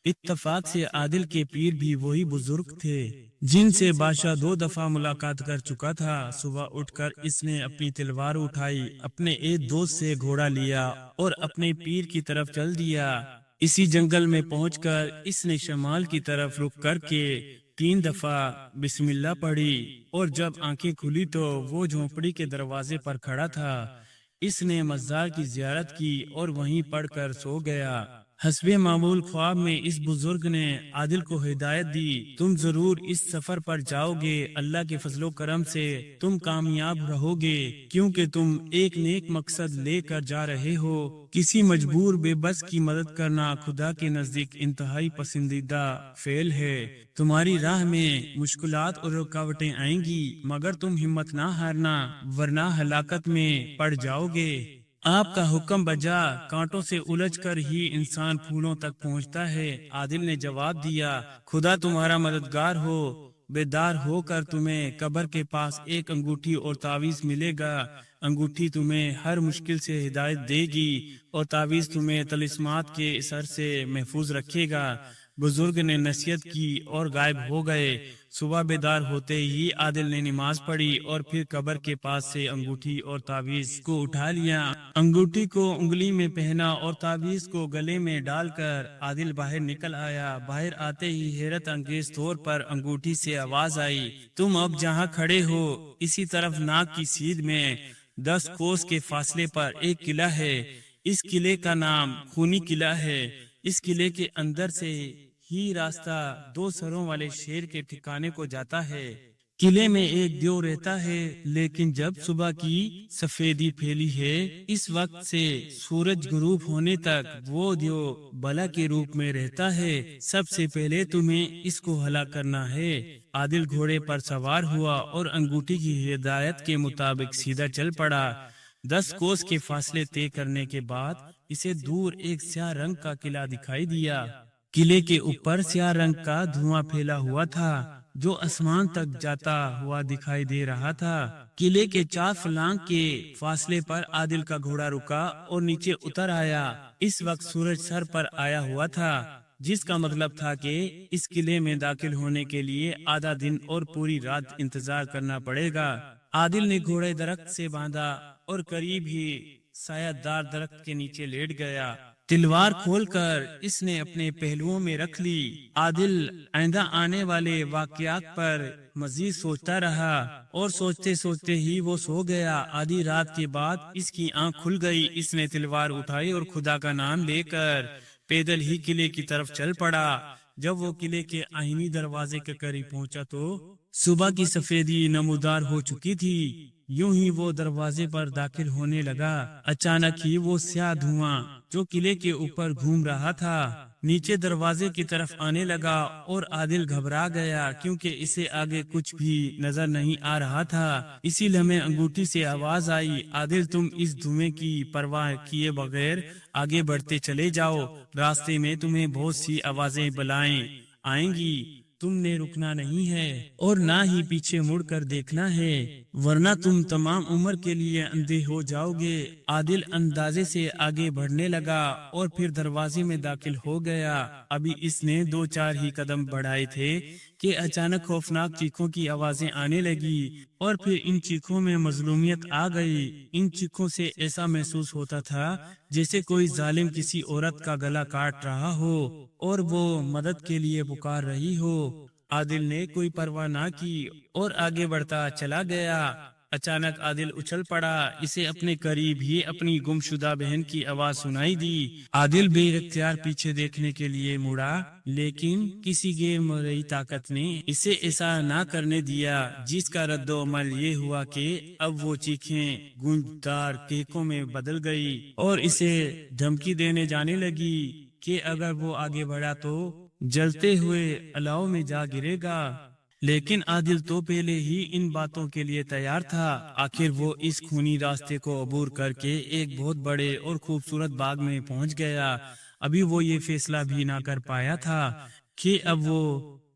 Speaker 2: اتفاق سے عادل کے پیر بھی وہی بزرگ تھے جن سے بادشاہ 2 دفعہ ملاقات کر چکا تھا۔ صبح اٹھ کر اس نے اپنی تلوار اٹھائی، اپنے ایک دوست سے گھوڑا لیا اور اپنے پیر کی طرف چل دیا۔ اسی جنگل میں پہنچ کر اس نے شمال کی طرف رخ کر کے 3 دفعہ بسم اللہ پڑھی، اور جب آنکھیں کھلی تو وہ جھونپڑی کے دروازے پر کھڑا تھا۔ اس نے مزار کی زیارت کی اور وہیں پڑھ کر سو گیا۔ حسب معمول خواب میں اس بزرگ نے عادل کو ہدایت دی، تم ضرور اس سفر پر جاؤ گے، اللہ کے فضل و کرم سے تم کامیاب رہو گے، کیونکہ تم ایک نیک مقصد لے کر جا رہے ہو۔ کسی مجبور بے بس کی مدد کرنا خدا کے نزدیک انتہائی پسندیدہ فعل ہے۔ تمہاری راہ میں مشکلات اور رکاوٹیں آئیں گی، مگر تم ہمت نہ ہارنا، ورنہ ہلاکت میں پڑ جاؤ گے۔ آپ کا حکم بجا، کانٹوں سے الجھ کر ہی انسان پھولوں تک پہنچتا ہے۔ عادل نے جواب دیا، خدا تمہارا مددگار ہو۔ بیدار ہو کر تمہیں قبر کے پاس ایک انگوٹھی اور تعویذ ملے گا۔ انگوٹھی تمہیں ہر مشکل سے ہدایت دے گی اور تعویذ تمہیں طلسمات کے اثر سے محفوظ رکھے گا۔ بزرگ نے نصیحت کی اور غائب ہو گئے۔ صبح بیدار ہوتے ہی عادل نے نماز پڑھی اور پھر قبر کے پاس سے انگوٹھی اور تعویذ کو اٹھا لیا۔ انگوٹھی کو انگلی میں پہنا اور تعویذ کو گلے میں ڈال کر عادل باہر نکل آیا۔ باہر آتے ہی حیرت انگیز طور پر انگوٹھی سے آواز آئی، تم اب جہاں کھڑے ہو اسی طرف ناک کی سیدھ میں 10 کوس کے فاصلے پر ایک قلعہ ہے۔ اس قلعے کا نام خونی قلعہ ہے۔ اس قلعے کے اندر سے ہی راستہ 2 سروں والے شیر کے ٹھکانے کو جاتا ہے۔ قلعے میں ایک دیو رہتا ہے، لیکن جب صبح کی سفیدی پھیلی ہے اس وقت سے سورج غروب ہونے تک وہ دیو بلا کے روپ میں رہتا ہے۔ سب سے پہلے تمہیں اس کو ہلاک کرنا ہے۔ عادل گھوڑے پر سوار ہوا اور انگوٹھی کی ہدایت کے مطابق سیدھا چل پڑا۔ 10 کوس کے فاصلے طے کرنے کے بعد اسے دور ایک سیاہ رنگ کا قلعہ دکھائی دیا۔ قلعے کے اوپر سیاہ رنگ کا دھواں پھیلا ہوا تھا جو آسمان تک جاتا ہوا دکھائی دے رہا تھا۔ قلعے کے 4 فلانگ کے فاصلے پر عادل کا گھوڑا رکا اور نیچے اتر آیا۔ اس وقت سورج سر پر آیا ہوا تھا، جس کا مطلب تھا کہ اس قلعے میں داخل ہونے کے لیے آدھا دن اور پوری رات انتظار کرنا پڑے گا۔ عادل نے گھوڑے درخت سے باندھا اور قریب ہی سایہ دار درخت کے نیچے لیٹ گیا۔ تلوار کھول کر اس نے اپنے پہلوؤں میں رکھ لی۔ عادل آئندہ آنے والے واقعات پر مزید سوچتا رہا اور سوچتے سوچتے ہی وہ سو گیا۔ آدھی رات کے بعد اس کی آنکھ کھل گئی۔ اس نے تلوار اٹھائی اور خدا کا نام لے کر پیدل ہی قلعے کی طرف چل پڑا۔ جب وہ قلعے کے آئینی دروازے کے قریب پہنچا تو صبح کی سفیدی نمودار ہو چکی تھی۔ یوں ہی وہ دروازے پر داخل ہونے لگا۔ اچانک ہی وہ سیاہ دھواں جو قلعے کے اوپر گھوم رہا تھا نیچے دروازے کی طرف آنے لگا اور عادل گھبرا گیا کیونکہ اسے آگے کچھ بھی نظر نہیں آ رہا تھا۔ اسی لمحے انگوٹھی سے آواز آئی، عادل تم اس دھویں کی پرواہ کیے بغیر آگے بڑھتے چلے جاؤ، راستے میں تمہیں بہت سی آوازیں بلائیں آئیں گی، تم نے رکنا نہیں ہے اور نہ ہی پیچھے مڑ کر دیکھنا ہے ورنہ تم تمام عمر کے لیے اندھے ہو جاؤ گے۔ عادل اندازے سے آگے بڑھنے لگا اور پھر دروازے میں داخل ہو گیا۔ ابھی اس نے 2-4 ہی قدم بڑھائے تھے کہ اچانک خوفناک چیخوں کی آوازیں آنے لگی اور پھر ان چیخوں میں مظلومیت آ گئی۔ ان چیخوں سے ایسا محسوس ہوتا تھا جیسے کوئی ظالم کسی عورت کا گلا کاٹ رہا ہو اور وہ مدد کے لیے پکار رہی ہو۔ عادل نے کوئی پرواہ نہ کی اور آگے بڑھتا چلا گیا۔ اچانک عادل اچھل پڑا، اسے اپنے قریب ہی اپنی گمشدہ بہن کی آواز سنائی دی۔ عادل بے اختیار پیچھے دیکھنے کے لیے مڑا، لیکن کسی غیر مرئی طاقت نے اسے ایسا نہ کرنے دیا، جس کا رد و عمل یہ ہوا کہ اب وہ چیخیں گونجدار کہکوں میں بدل گئی اور اسے دھمکی دینے جانے لگی کہ اگر وہ آگے بڑھا تو جلتے ہوئے الاؤ میں جا گرے گا۔ لیکن عادل تو پہلے ہی ان باتوں کے لیے تیار تھا۔ آخر وہ اس خونی راستے کو عبور کر کے ایک بہت بڑے اور خوبصورت باغ میں پہنچ گیا۔ ابھی وہ یہ فیصلہ بھی نہ کر پایا تھا کہ اب وہ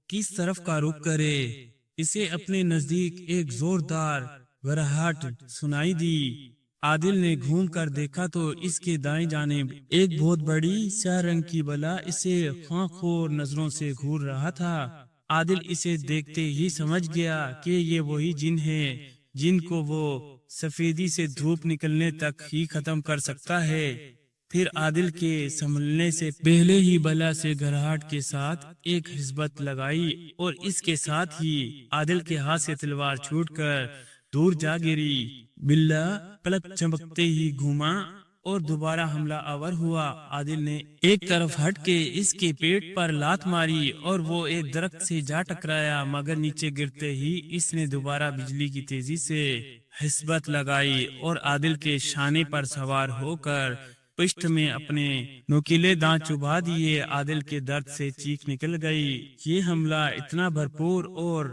Speaker 2: کس طرف کا رخ کرے۔ اسے اپنے نزدیک ایک زوردار گھرہٹ سنائی دی۔ عادل نے گھوم کر دیکھا تو اس کے دائیں جانب ایک بہت بڑی سیاہ رنگ کی بلا اسے خواہ خور نظروں سے گھور رہا تھا۔ عادل اسے دیکھتے ہی سمجھ گیا کہ یہ وہی جن ہے جن کو وہ سفیدی سے دھوپ نکلنے تک ہی ختم کر سکتا ہے۔ پھر عادل کے سنبھلنے سے پہلے ہی بلا سے گھرہٹ کے ساتھ ایک حسبت لگائی اور اس کے ساتھ ہی عادل کے ہاتھ سے تلوار چھوٹ کر دور جا گری۔ بلا پلک چمکتے ہی گھوما اور دوبارہ حملہ آور ہوا۔ عادل نے ایک طرف ہٹ کے اس کے پیٹ پر لات ماری اور وہ ایک درخت سے جا ٹکرایا، مگر نیچے گرتے ہی اس نے دوبارہ بجلی کی تیزی سے حسبت لگائی اور عادل کے شانے پر سوار ہو کر پشت میں اپنے نوکیلے دانت چبھا دیے۔ عادل کے درد سے چیخ نکل گئی۔ یہ حملہ اتنا بھرپور اور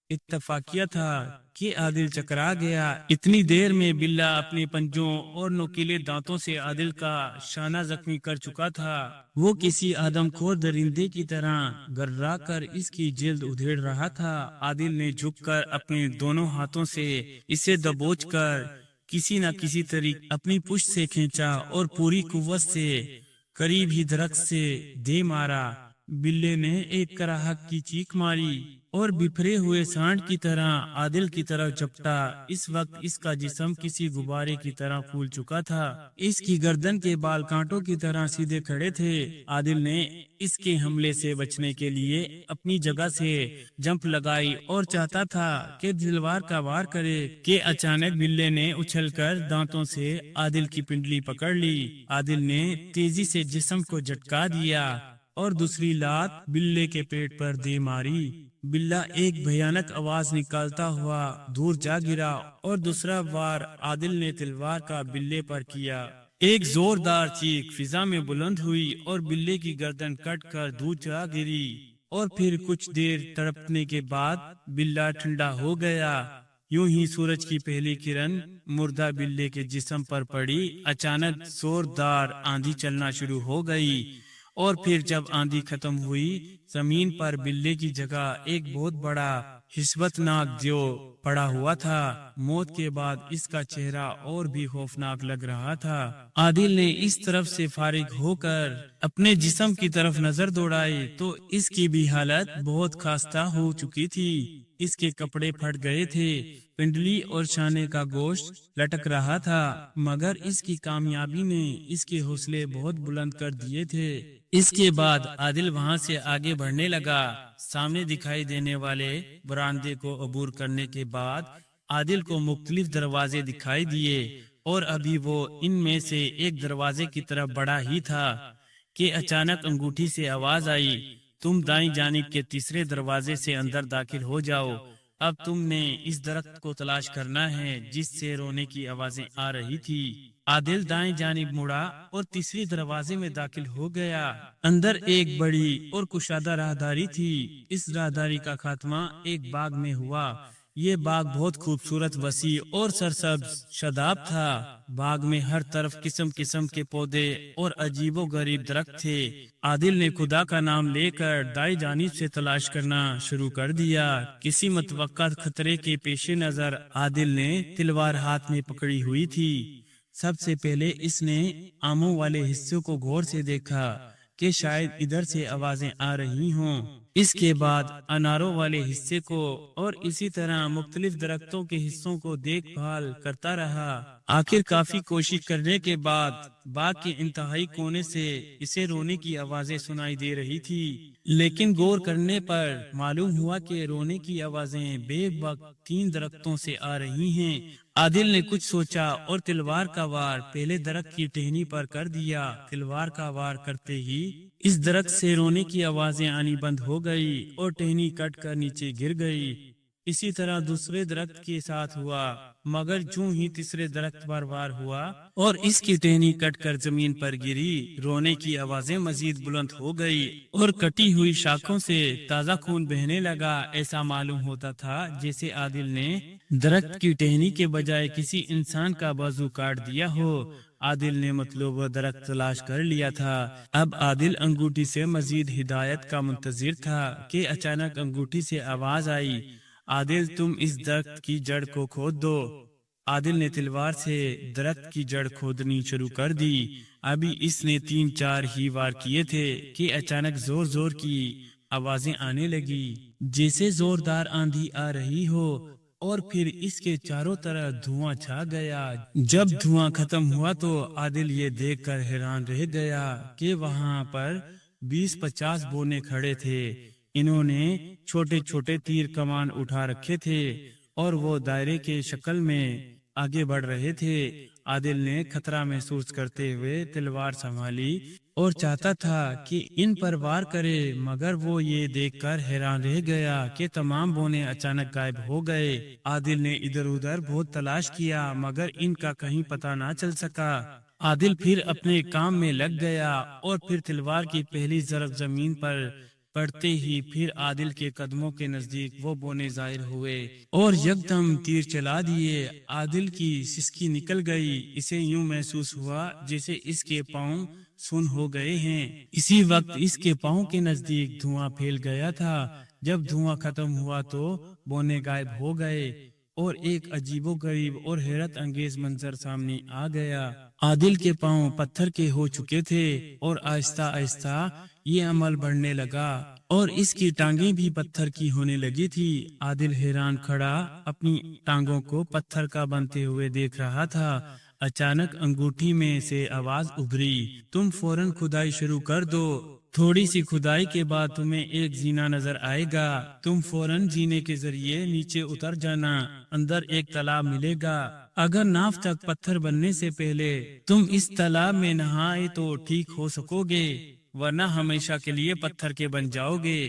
Speaker 2: اتفاقیہ تھا کہ عادل چکرا گیا۔ اتنی دیر میں بلّا اپنے پنجوں اور نوکیلے دانتوں سے عادل کا شانہ زخمی کر چکا تھا۔ وہ کسی آدم خور درندے کی طرح گررا کر اس کی جلد ادھیڑ رہا تھا۔ عادل نے جھک کر اپنے دونوں ہاتھوں سے اسے دبوچ کر کسی نہ کسی طریقے اپنی پشت سے کھینچا اور پوری قوت سے قریب ہی درخت سے دے مارا۔ بلے نے ایک کراہٹ کی چیخ ماری اور بکھرے ہوئے سانڈ کی طرح عادل کی طرف جھپٹا۔ اس وقت اس کا جسم کسی غبارے کی طرح پھول چکا تھا۔ اس کی گردن کے بال کانٹوں کی طرح سیدھے کھڑے تھے۔ عادل نے اس کے حملے سے بچنے کے لیے اپنی جگہ سے جمپ لگائی اور چاہتا تھا کہ تلوار کا وار کرے کہ اچانک بلے نے اچھل کر دانتوں سے عادل کی پنڈلی پکڑ لی۔ عادل نے تیزی سے جسم کو جھٹکا دیا اور دوسری لات بلے کے پیٹ پر دے ماری۔ بلّا ایک بھیانک آواز نکالتا ہوا دور جا گرا اور دوسرا وار عادل نے تلوار کا بلے پر کیا۔ ایک زوردار چیخ فضا میں بلند ہوئی اور بلے کی گردن کٹ کر دور جا گری، اور پھر کچھ دیر تڑپنے کے بعد بلّا ٹھنڈا ہو گیا۔ یوں ہی سورج کی پہلی کرن مردہ بلے کے جسم پر پڑی۔ اچانک زوردار آندھی چلنا شروع ہو گئی، اور پھر جب آندھی ختم ہوئی، زمین پر بلے کی جگہ ایک بہت بڑا ہسبت ناک دیو پڑا ہوا تھا۔ موت کے بعد اس کا چہرہ اور بھی خوفناک لگ رہا تھا۔ عادل نے اس طرف سے فارغ ہو کر اپنے جسم کی طرف نظر دوڑائی تو اس کی بھی حالت بہت خستہ ہو چکی تھی۔ اس کے کپڑے پھٹ گئے تھے، پنڈلی اور شانے کا گوشت لٹک رہا تھا، مگر اس کی کامیابی نے اس کے حوصلے بہت بلند کر دیے تھے۔ اس کے بعد عادل وہاں سے آگے بڑھنے لگا۔ سامنے دکھائی دینے والے برآمدے کو عبور کرنے کے بعد عادل کو مختلف دروازے دکھائی دیے، اور ابھی وہ ان میں سے ایک دروازے کی طرف بڑھا ہی تھا کہ اچانک انگوٹھی سے آواز آئی، تم دائیں جانب کے تیسرے دروازے سے اندر داخل ہو جاؤ۔ اب تم نے اس درخت کو تلاش کرنا ہے جس سے رونے کی آوازیں آ رہی تھی۔ عادل دائیں جانب مڑا اور تیسری دروازے میں داخل ہو گیا۔ اندر ایک بڑی اور کشادہ راہداری تھی۔ اس راہداری کا خاتمہ ایک باغ میں ہوا۔ یہ باغ بہت خوبصورت، وسیع اور سرسبز شاداب تھا۔ باغ میں ہر طرف قسم قسم کے پودے اور عجیب و غریب درخت تھے۔ عادل نے خدا کا نام لے کر دائیں جانب سے تلاش کرنا شروع کر دیا۔ کسی متوقع خطرے کے پیش نظر عادل نے تلوار ہاتھ میں پکڑی ہوئی تھی۔ سب سے پہلے اس نے آموں والے حصے کو غور سے دیکھا کہ شاید ادھر سے آوازیں آ رہی ہوں۔ اس کے بعد اناروں والے حصے کو اور اسی طرح مختلف درختوں کے حصوں کو دیکھ بھال کرتا رہا۔ آخر کافی کوشش کرنے کے بعد باغ کے انتہائی کونے سے اسے رونے کی آوازیں سنائی دے رہی تھی، لیکن غور کرنے پر معلوم ہوا کہ رونے کی آوازیں بے وقت 3 درختوں سے آ رہی ہیں۔ عادل نے کچھ سوچا اور تلوار کا وار پہلے درخت کی ٹہنی پر کر دیا۔ تلوار کا وار کرتے ہی اس درخت سے رونے کی آوازیں آنی بند ہو گئی اور ٹہنی کٹ کر نیچے گر گئی۔ اسی طرح دوسرے درخت کے ساتھ ہوا، مگر جو ہی تیسرے درخت پر وار ہوا اور اس کی ٹہنی کٹ کر زمین پر گری، رونے کی آوازیں مزید بلند ہو گئی اور کٹی ہوئی شاخوں سے تازہ خون بہنے لگا۔ ایسا معلوم ہوتا تھا جیسے عادل نے درخت کی ٹہنی کے بجائے کسی انسان کا بازو کاٹ دیا ہو۔ عادل نے مطلوبہ درخت تلاش کر لیا تھا۔ اب عادل انگوٹھی سے مزید ہدایت کا منتظر تھا کہ اچانک انگوٹھی سے آواز آئی، عادل تم اس درخت کی جڑ کو کھود دو۔ عادل نے تلوار سے درخت کی جڑ کھودنی شروع کر دی۔ ابھی اس نے 3-4 ہی وار کیے تھے کہ اچانک زور زور کی آوازیں آنے لگی، جیسے زوردار آندھی آ رہی ہو، اور پھر اس کے چاروں طرف دھواں چھا گیا۔ جب دھواں ختم ہوا تو عادل یہ دیکھ کر حیران رہ گیا کہ وہاں پر 20-50 بونے کھڑے تھے۔ انہوں نے چھوٹے چھوٹے تیر کمان اٹھا رکھے تھے اور وہ دائرے کے شکل میں آگے بڑھ رہے تھے۔ عادل نے خطرہ محسوس کرتے ہوئے تلوار سنبھالی اور چاہتا تھا کہ ان پر وار کرے، مگر وہ یہ دیکھ کر حیران رہ گیا کہ تمام بونے اچانک غائب ہو گئے۔ عادل نے ادھر ادھر بہت تلاش کیا، مگر ان کا کہیں پتہ نہ چل سکا۔ عادل پھر اپنے کام میں لگ گیا اور پھر تلوار کی پہلی ضرب زمین پر پڑتے ہی پھر عادل کے قدموں کے نزدیک وہ بونے ظاہر ہوئے اور یکدم تیر چلا دیے۔ عادل کی سسکی نکل گئی، اسے یوں محسوس ہوا جیسے اس کے پاؤں سن ہو گئے ہیں۔ اسی وقت اس کے پاؤں کے نزدیک دھواں پھیل گیا تھا۔ جب دھواں ختم ہوا تو بونے غائب ہو گئے اور ایک عجیب و غریب اور حیرت انگیز منظر سامنے آ گیا۔ عادل کے پاؤں پتھر کے ہو چکے تھے اور آہستہ آہستہ یہ عمل بڑھنے لگا اور اس کی ٹانگیں بھی پتھر کی ہونے لگی تھی۔ عادل حیران کھڑا اپنی ٹانگوں کو پتھر کا بنتے ہوئے دیکھ رہا تھا۔ اچانک انگوٹھی میں سے آواز ابھری، تم فوراً کھدائی شروع کر دو، تھوڑی سی کھدائی کے بعد تمہیں ایک زینہ نظر آئے گا، تم فوراً زینے کے ذریعے نیچے اتر جانا، اندر ایک تالاب ملے گا، اگر ناف تک پتھر بننے سے پہلے تم اس تالاب میں نہائے تو ٹھیک ہو سکو گے، ورنہ ہمیشہ کے لیے پتھر کے بن جاؤ گے۔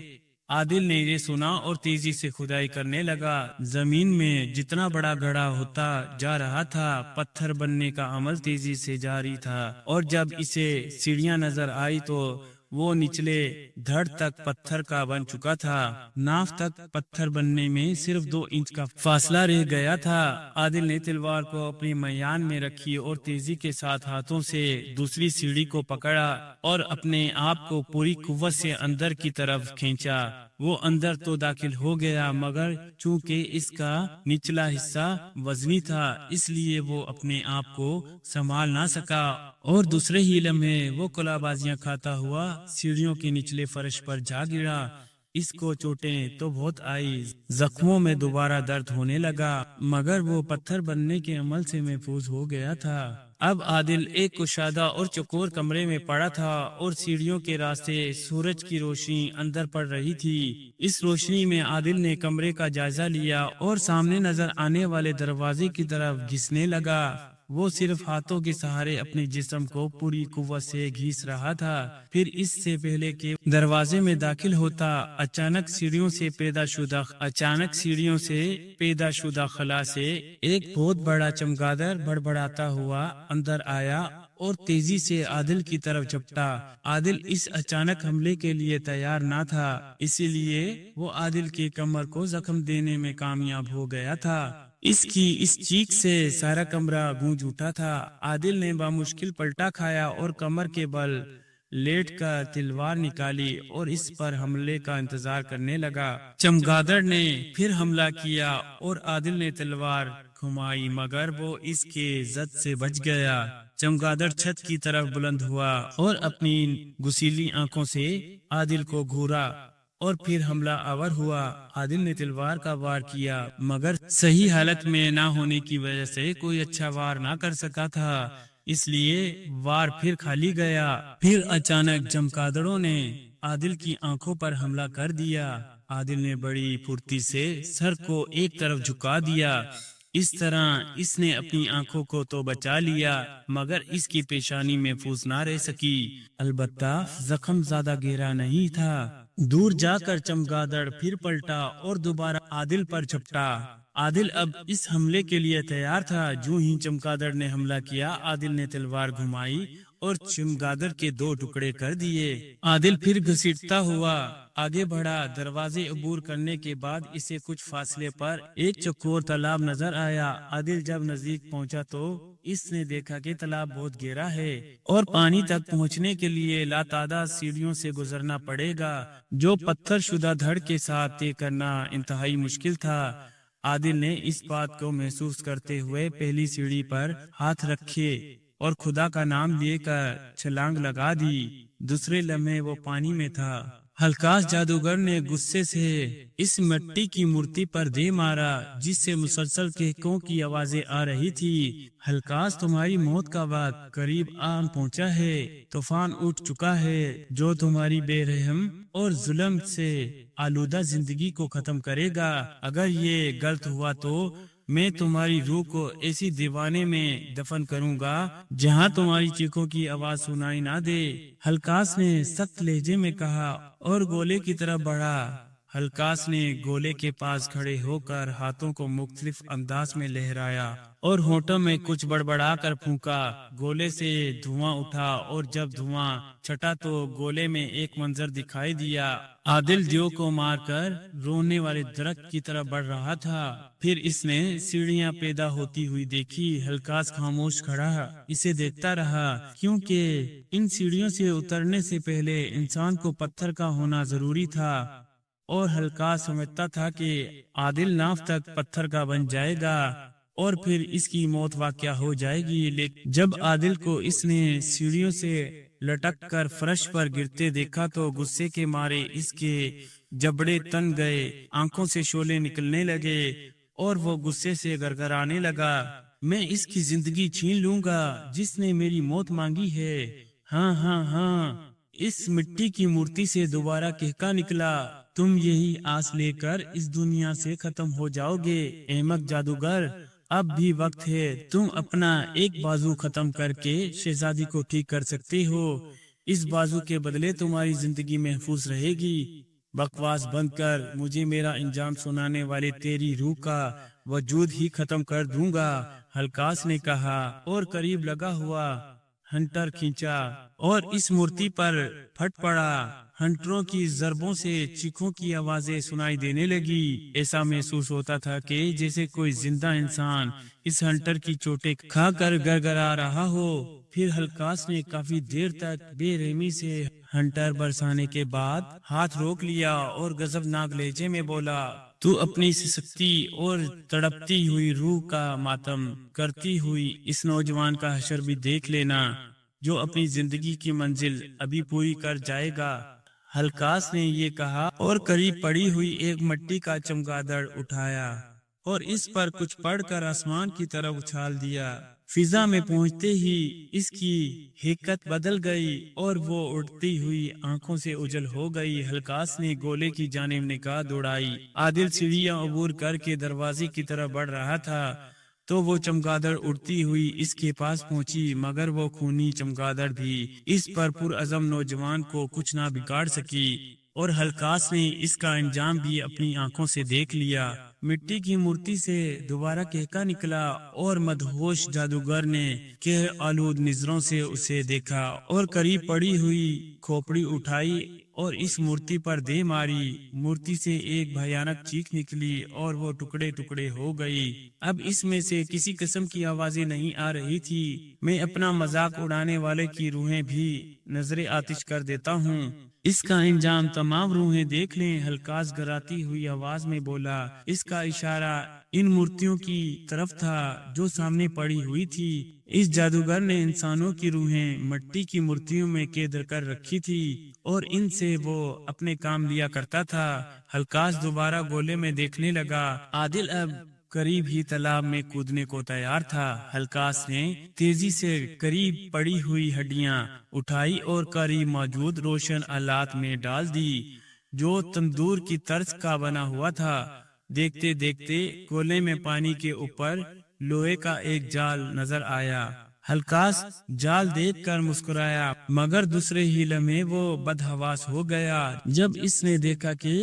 Speaker 2: عادل نے یہ سنا اور تیزی سے کھدائی کرنے لگا۔ زمین میں جتنا بڑا گڑھا ہوتا جا رہا تھا، پتھر بننے کا عمل تیزی سے جاری تھا، اور جب اسے سیڑھیاں نظر آئی تو وہ نچلے دھڑ تک پتھر کا بن چکا تھا۔ ناف تک پتھر بننے میں صرف 2 انچ کا فاصلہ رہ گیا تھا۔ عادل نے تلوار کو اپنی میان میں رکھی اور تیزی کے ساتھ ہاتھوں سے دوسری سیڑھی کو پکڑا اور اپنے آپ کو پوری قوت سے اندر کی طرف کھینچا۔ وہ اندر تو داخل ہو گیا، مگر چونکہ اس کا نچلا حصہ وزنی تھا اس لیے وہ اپنے آپ کو سنبھال نہ سکا اور دوسرے ہی لمحے وہ کلا بازیاں کھاتا ہوا سیڑھیوں کے نچلے فرش پر جا گرا۔ اس کو چوٹیں تو بہت آئی، زخموں میں دوبارہ درد ہونے لگا، مگر وہ پتھر بننے کے عمل سے محفوظ ہو گیا تھا۔ اب عادل ایک کشادہ اور چکور کمرے میں پڑا تھا اور سیڑھیوں کے راستے سورج کی روشنی اندر پڑ رہی تھی۔ اس روشنی میں عادل نے کمرے کا جائزہ لیا اور سامنے نظر آنے والے دروازے کی طرف گھسنے لگا۔ وہ صرف ہاتھوں کے سہارے اپنے جسم کو پوری قوت سے گھیس رہا تھا۔ پھر اس سے پہلے کہ دروازے میں داخل ہوتا، اچانک سیڑھیوں سے پیدا شدہ خلا سے ایک بہت بڑا چمگادڑ بڑبڑاتا ہوا اندر آیا اور تیزی سے عادل کی طرف جھپٹا۔ عادل اس اچانک حملے کے لیے تیار نہ تھا، اسی لیے وہ عادل کی کمر کو زخم دینے میں کامیاب ہو گیا تھا۔ اس کی اس چیخ سے سارا کمرہ گونج اٹھا تھا۔ عادل نے بامشکل پلٹا کھایا اور کمر کے بل لیٹ کر تلوار نکالی اور اس پر حملے کا انتظار کرنے لگا۔ چمگادڑ نے پھر حملہ کیا اور عادل نے تلوار گھمائی، مگر وہ اس کے زد سے بچ گیا۔ چمگادڑ چھت کی طرف بلند ہوا اور اپنی گسیلی آنکھوں سے عادل کو گھورا اور پھر حملہ آور ہوا۔ عادل نے تلوار کا وار کیا، مگر صحیح حالت میں نہ ہونے کی وجہ سے کوئی اچھا وار نہ کر سکا تھا، اس لیے وار پھر خالی گیا۔ پھر اچانک چمگادڑوں نے عادل کی آنکھوں پر حملہ کر دیا۔ عادل نے بڑی پھرتی سے سر کو ایک طرف جھکا دیا، اس طرح اس نے اپنی آنکھوں کو تو بچا لیا، مگر اس کی پیشانی محفوظ نہ رہ سکی۔ البتہ زخم زیادہ گہرا نہیں تھا۔ دور جا کر چمگادڑ پھر پلٹا اور دوبارہ عادل پر جھپٹا۔ عادل اب اس حملے کے لیے تیار تھا۔ جو ہی چمگادڑ نے حملہ کیا، عادل نے تلوار گھمائی اور چمگادڑ کے 2 ٹکڑے کر دیے۔ عادل پھر گھسیٹتا ہوا آگے بڑھا۔ دروازے عبور کرنے کے بعد اسے کچھ فاصلے پر ایک چکور تالاب نظر آیا۔ عادل جب نزدیک پہنچا تو اس نے دیکھا کہ تالاب بہت گہرا ہے اور پانی تک پہنچنے کے لیے لاتعداد سیڑھیوں سے گزرنا پڑے گا، جو پتھر شدہ دھڑ کے ساتھ طے کرنا انتہائی مشکل تھا۔ عادل نے اس بات کو محسوس کرتے ہوئے پہلی سیڑھی پر ہاتھ رکھے اور خدا کا نام لے کر چھلانگ لگا دی۔ دوسرے لمحے وہ پانی میں تھا۔ ہلکاس جادوگر نے غصے سے اس مٹی کی مورتی پر دے مارا جس سے مسلسل کہکوں کی آوازیں آ رہی تھی۔ ہلکاس، تمہاری موت کا وقت قریب آن پہنچا ہے، طوفان اٹھ چکا ہے جو تمہاری بے رحم اور ظلم سے آلودہ زندگی کو ختم کرے گا۔ اگر یہ غلط ہوا تو میں تمہاری روح کو ایسی دیوانے میں دفن کروں گا جہاں تمہاری چیخوں کی آواز سنائی نہ دے۔ ہلکاس نے سخت لہجے میں کہا اور گولے کی طرف بڑھا۔ ہلکاس نے گولے کے پاس کھڑے ہو کر ہاتھوں کو مختلف انداز میں لہرایا اور ہونٹوں میں کچھ بڑبڑا کر پھونکا۔ گولے سے دھواں اٹھا اور جب دھواں چھٹا تو گولے میں ایک منظر دکھائی دیا۔ عادل دیو کو مار کر رونے والے درخت کی طرف بڑھ رہا تھا۔ پھر اس نے سیڑھیاں پیدا ہوتی ہوئی دیکھی۔ ہلکاس خاموش کھڑا اسے دیکھتا رہا، کیونکہ ان سیڑھیوں سے اترنے سے پہلے انسان کو پتھر کا ہونا ضروری تھا، اور ہلکاس سمجھتا تھا کہ عادل ناف تک پتھر کا بن جائے گا اور پھر اس کی موت واقع ہو جائے گی۔ لیکن جب عادل کو اس نے سیڑھیوں سے لٹک کر فرش پر گرتے دیکھا تو غصے کے مارے اس کے جبڑے تن گئے، آنکھوں سے شعلے نکلنے لگے اور وہ غصے سے گرگرانے لگا۔ میں اس کی زندگی چھین لوں گا جس نے میری موت مانگی ہے۔ ہاں ہاں ہاں، اس مٹی کی مورتی سے دوبارہ کہکا نکلا، تم یہی آس لے کر اس دنیا سے ختم ہو جاؤ گے۔ احمق جادوگر، اب بھی وقت ہے، تم اپنا ایک بازو ختم کر کے شہزادی کو ٹھیک کر سکتے ہو۔ اس بازو کے بدلے تمہاری زندگی محفوظ رہے گی۔ بکواس بند کر، مجھے میرا انجام سنانے والے تیری روح کا وجود ہی ختم کر دوں گا، ہلکاس نے کہا، اور قریب لگا ہوا ہنٹر کھینچا اور اس مورتی پر پھٹ پڑا۔ ہنٹروں کی ضربوں سے چیخوں کی آوازیں سنائی دینے لگی۔ ایسا محسوس ہوتا تھا کہ جیسے کوئی زندہ انسان اس ہنٹر کی چوٹیں کھا کر گرگرا رہا ہو۔ پھر ہلکاس نے کافی دیر تک بے رحمی سے ہنٹر برسانے کے بعد ہاتھ روک لیا اور غضبناک لہجے میں بولا، تو اپنی سسکتی اور تڑپتی ہوئی روح کا ماتم کرتی ہوئی اس نوجوان کا حشر بھی دیکھ لینا جو اپنی زندگی کی منزل ابھی پوری کر جائے گا۔ ہلکاس نے یہ کہا اور قریب پڑی ہوئی ایک مٹی کا چمگادڑ اٹھایا اور اس پر کچھ پڑھ کر آسمان کی طرف اچھال دیا۔ فضا میں پہنچتے ہی اس کی حرکت بدل گئی اور وہ اڑتی ہوئی آنکھوں سے اوجھل ہو گئی۔ ہلکاس نے گولے کی جانب نگاہ دوڑائی۔ عادل سیڑھیاں عبور کر کے دروازے کی طرف بڑھ رہا تھا تو وہ چمگادڑ اڑتی ہوئی اس کے پاس پہنچی، مگر وہ خونی چمگادڑ بھی اس پر پرعزم نوجوان کو کچھ نہ بگاڑ سکی، اور ہلکاس نے اس کا انجام بھی اپنی آنکھوں سے دیکھ لیا۔ مٹی کی مورتی سے دوبارہ کہکا نکلا اور مدہوش جادوگر نے قہر آلود نظروں سے اسے دیکھا اور قریب پڑی ہوئی کھوپڑی اٹھائی اور اس مورتی پر دے ماری۔ مورتی سے ایک بھیانک چیخ نکلی اور وہ ٹکڑے ٹکڑے ہو گئی۔ اب اس میں سے کسی قسم کی آوازیں نہیں آ رہی تھی۔ میں اپنا مذاق اڑانے والے کی روحیں بھی نظر آتش کر دیتا ہوں، اس کا انجام تمام روحیں دیکھ لیں، ہلکاس گراتی ہوئی آواز میں بولا۔ اس کا اشارہ ان مورتیوں کی طرف تھا جو سامنے پڑی ہوئی تھی۔ اس جادوگر نے انسانوں کی روحیں مٹی کی مورتیوں میں قید کر رکھی تھی اور ان سے وہ اپنے کام لیا کرتا تھا۔ ہلکاس دوبارہ گولے میں دیکھنے لگا۔ عادل اب قریب ہی تالاب میں کودنے کو تیار تھا۔ ہلکاس نے تیزی سے قریب پڑی ہوئی ہڈیاں اٹھائی اور قریب موجود روشن آلات میں ڈال دی جو تندور کی طرز کا بنا ہوا تھا۔ دیکھتے دیکھتے گولے میں پانی کے اوپر لوہے کا ایک جال نظر آیا۔ ہلکاس جال دیکھ کر مسکرایا، مگر دوسرے ہی لمحے وہ بدحواس ہو گیا جب اس نے دیکھا کہ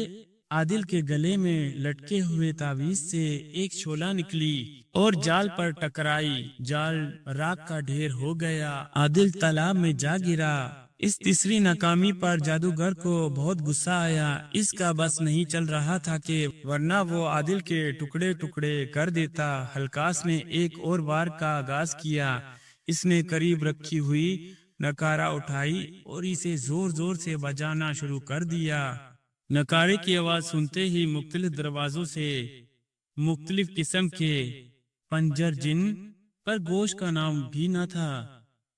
Speaker 2: عادل کے گلے میں لٹکے ہوئے تعویذ سے ایک شعلہ نکلی اور جال پر ٹکرائی۔ جال راکھ کا ڈھیر ہو گیا۔ عادل تالاب میں جا گرا۔ اس تیسری ناکامی پر جادوگر کو بہت غصہ آیا۔ اس کا بس نہیں چل رہا تھا کہ ورنہ وہ عادل کے ٹکڑے ٹکڑے کر دیتا۔ ہلکاس نے ایک اور وار کا آغاز کیا۔ اس نے قریب رکھی ہوئی نکارہ اٹھائی اور اسے زور زور سے بجانا شروع کر دیا۔ نکارے کی آواز سنتے ہی مختلف دروازوں سے مختلف قسم کے پنجر، جن پر گوشت کا نام بھی نہ تھا،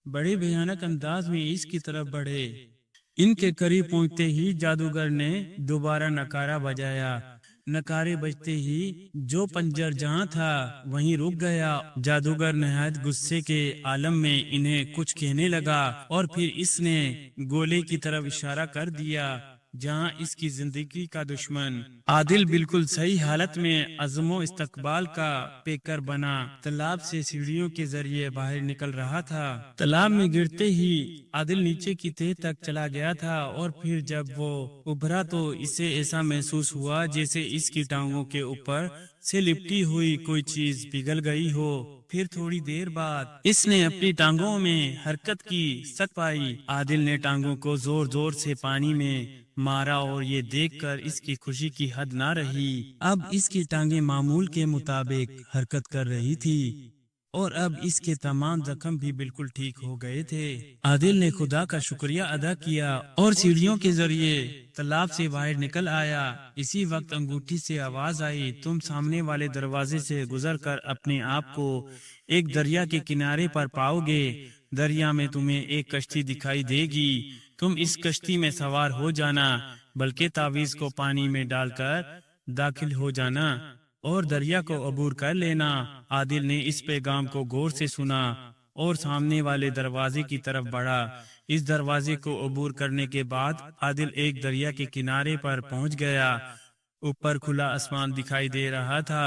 Speaker 2: بڑے بھیانک انداز میں اس کی طرف بڑھے۔ ان کے قریب پہنچتے ہی جادوگر نے دوبارہ نکارہ بجایا۔ نکارے بجتے ہی جو پنجر جہاں تھا وہیں رک گیا۔ جادوگر نہایت غصے کے عالم میں انہیں کچھ کہنے لگا اور پھر اس نے گولے کی طرف اشارہ کر دیا جہاں اس کی زندگی کا دشمن عادل بالکل صحیح حالت میں عزم و استقبال کا پیکر بنا تالاب سے سیڑھیوں کے ذریعے باہر نکل رہا تھا۔ تالاب میں گرتے ہی عادل نیچے کی تہہ تک چلا گیا تھا، اور پھر جب وہ ابھرا تو اسے ایسا محسوس ہوا جیسے اس کی ٹانگوں کے اوپر سے لپٹی ہوئی کوئی چیز پگھل گئی ہو۔ پھر تھوڑی دیر بعد اس نے اپنی ٹانگوں میں حرکت کی سک پائی۔ عادل نے ٹانگوں کو زور زور سے پانی میں مارا، اور یہ دیکھ کر اس کی خوشی کی حد نہ رہی۔ اب اس کی ٹانگیں معمول کے مطابق حرکت کر رہی تھی، اور اب اس کے تمام زخم بھی بالکل ٹھیک ہو گئے تھے۔ عادل نے خدا کا شکریہ ادا کیا اور سیڑھیوں کے ذریعے تالاب سے باہر نکل آیا۔ اسی وقت انگوٹھی سے آواز آئی، تم سامنے والے دروازے سے گزر کر اپنے آپ کو ایک دریا کے کنارے پر پاؤ گے۔ دریا میں تمہیں ایک کشتی دکھائی دے گی، تم اس کشتی میں سوار ہو جانا، بلکہ تعویذ کو پانی میں ڈال کر داخل ہو جانا اور دریا کو عبور کر لینا۔ عادل نے اس پیغام کو غور سے سنا اور سامنے والے دروازے کی طرف بڑھا۔ اس دروازے کو عبور کرنے کے بعد عادل ایک دریا کے کنارے پر پہنچ گیا۔ اوپر کھلا آسمان دکھائی دے رہا تھا۔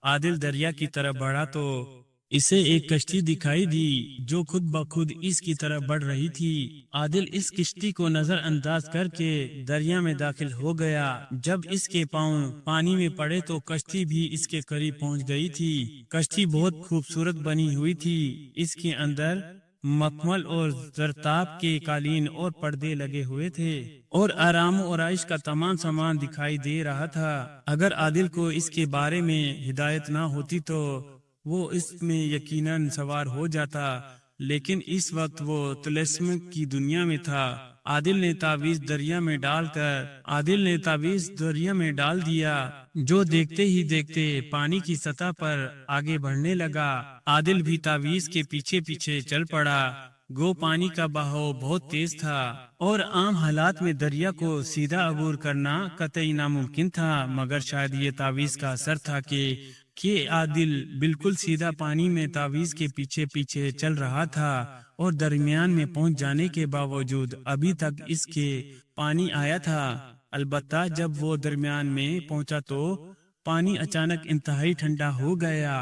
Speaker 2: عادل دریا کی طرف بڑھا تو اسے ایک کشتی دکھائی دی جو خود بخود اس کی طرف بڑھ رہی تھی۔ عادل اس کشتی کو نظر انداز کر کے دریا میں داخل ہو گیا۔ جب اس کے پاؤں پانی میں پڑے تو کشتی بھی اس کے قریب پہنچ گئی تھی۔ کشتی بہت خوبصورت بنی ہوئی تھی، اس کے اندر مخمل اور زرتاب کے قالین اور پردے لگے ہوئے تھے، اور آرام و آرائش کا تمام سامان دکھائی دے رہا تھا۔ اگر عادل کو اس کے بارے میں ہدایت نہ ہوتی تو وہ اس میں یقیناً سوار ہو جاتا، لیکن اس وقت وہ طلسم کی دنیا میں تھا۔ عادل نے تعویذ دریا میں ڈال دیا، جو دیکھتے ہی دیکھتے پانی کی سطح پر آگے بڑھنے لگا۔ عادل بھی تعویذ کے پیچھے پیچھے چل پڑا۔ گو پانی کا بہاؤ بہت تیز تھا، اور عام حالات میں دریا کو سیدھا عبور کرنا قطعی ناممکن تھا، مگر شاید یہ تعویذ کا اثر تھا کہ عادل بالکل سیدھا پانی میں تعویذ کے پیچھے پیچھے چل رہا تھا، اور درمیان میں پہنچ جانے کے باوجود ابھی تک اس کے پانی آیا تھا۔ البتہ جب وہ درمیان میں پہنچا تو پانی اچانک انتہائی ٹھنڈا ہو گیا،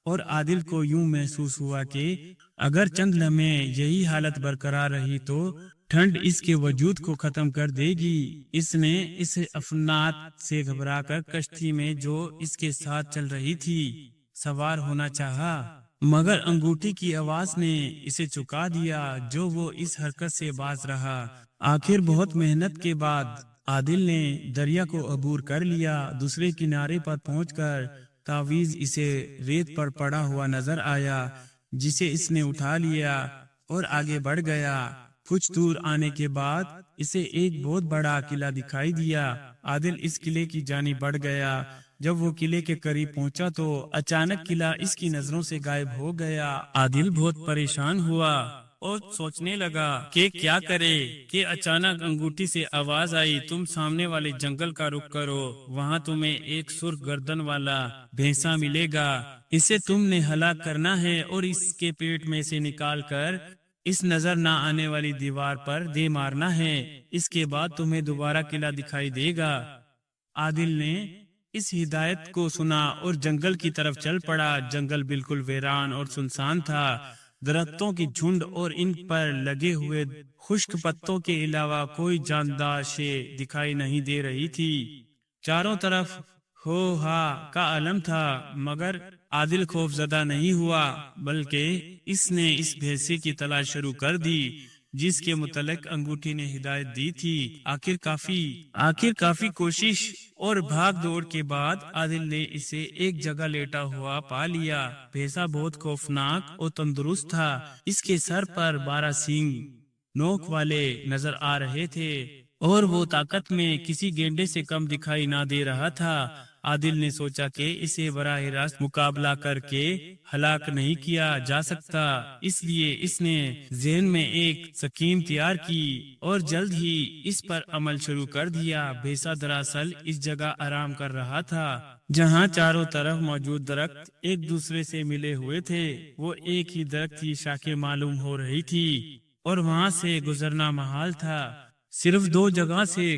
Speaker 2: اور عادل کو یوں محسوس ہوا کہ اگر چند لمحے یہی حالت برقرار رہی تو ٹھنڈ اس کے وجود کو ختم کر دے گی۔ اس نے اس افنات سے گھبرا کر کشتی میں جو اس کے ساتھ چل رہی تھی سوار ہونا چاہا، مگر انگوٹھی کی آواز نے اسے چکا دیا، جو وہ اس حرکت سے باز رہا۔ آخر بہت محنت کے بعد عادل نے دریا کو عبور کر لیا۔ دوسرے کنارے پر پہنچ کر تعویذ اسے ریت پر پڑا ہوا نظر آیا، جسے اس نے اٹھا لیا اور آگے بڑھ گیا۔ کچھ دور آنے کے بعد اسے ایک بہت بڑا قلعہ دکھائی دیا۔ عادل اس قلعے کی جانب بڑھ گیا۔ جب وہ قلعے کے قریب پہنچا تو اچانک قلعہ اس کی نظروں سے غائب ہو گیا۔ عادل بہت پریشان ہوا اور سوچنے لگا کہ کیا کرے، کہ اچانک انگوٹھی سے آواز آئی، تم سامنے والے جنگل کا رخ کرو، وہاں تمہیں ایک سرخ گردن والا بھینسا ملے گا، اسے تم نے ہلاک کرنا ہے اور اس کے پیٹ میں سے نکال کر اس نظر نہ آنے والی دیوار پر دے مارنا ہے، اس کے بعد تمہیں دوبارہ قلعہ دکھائی دے گا۔ عادل نے اس ہدایت کو سنا اور جنگل کی طرف چل پڑا۔ جنگل بالکل ویران اور سنسان تھا۔ درختوں کی جھنڈ اور ان پر لگے ہوئے خشک پتوں کے علاوہ کوئی جاندار شے دکھائی نہیں دے رہی تھی۔ چاروں طرف ہو ہا کا عالم تھا، مگر عادل خوف زدہ نہیں ہوا، بلکہ اس نے اس بھینسے کی تلاش شروع کر دی جس کے متعلق انگوٹھی نے ہدایت دی تھی۔ آخر کافی کوشش اور بھاگ دوڑ کے بعد عادل نے اسے ایک جگہ لیٹا ہوا پا لیا۔ بھینسا بہت خوفناک اور تندرست تھا، اس کے سر پر 12 سینگ نوک والے نظر آ رہے تھے، اور وہ طاقت میں کسی گینڈے سے کم دکھائی نہ دے رہا تھا۔ عادل نے سوچا کہ اسے براہ راست مقابلہ کر کے ہلاک نہیں کیا جا سکتا، اس لیے اس نے ذہن میں ایک سکیم تیار کی اور جلد ہی اس پر عمل شروع کر دیا۔ بھینسا دراصل اس جگہ آرام کر رہا تھا جہاں چاروں طرف موجود درخت ایک دوسرے سے ملے ہوئے تھے۔ وہ ایک ہی درخت کی شاخیں معلوم ہو رہی تھی اور وہاں سے گزرنا محال تھا۔ صرف 2 جگہ سے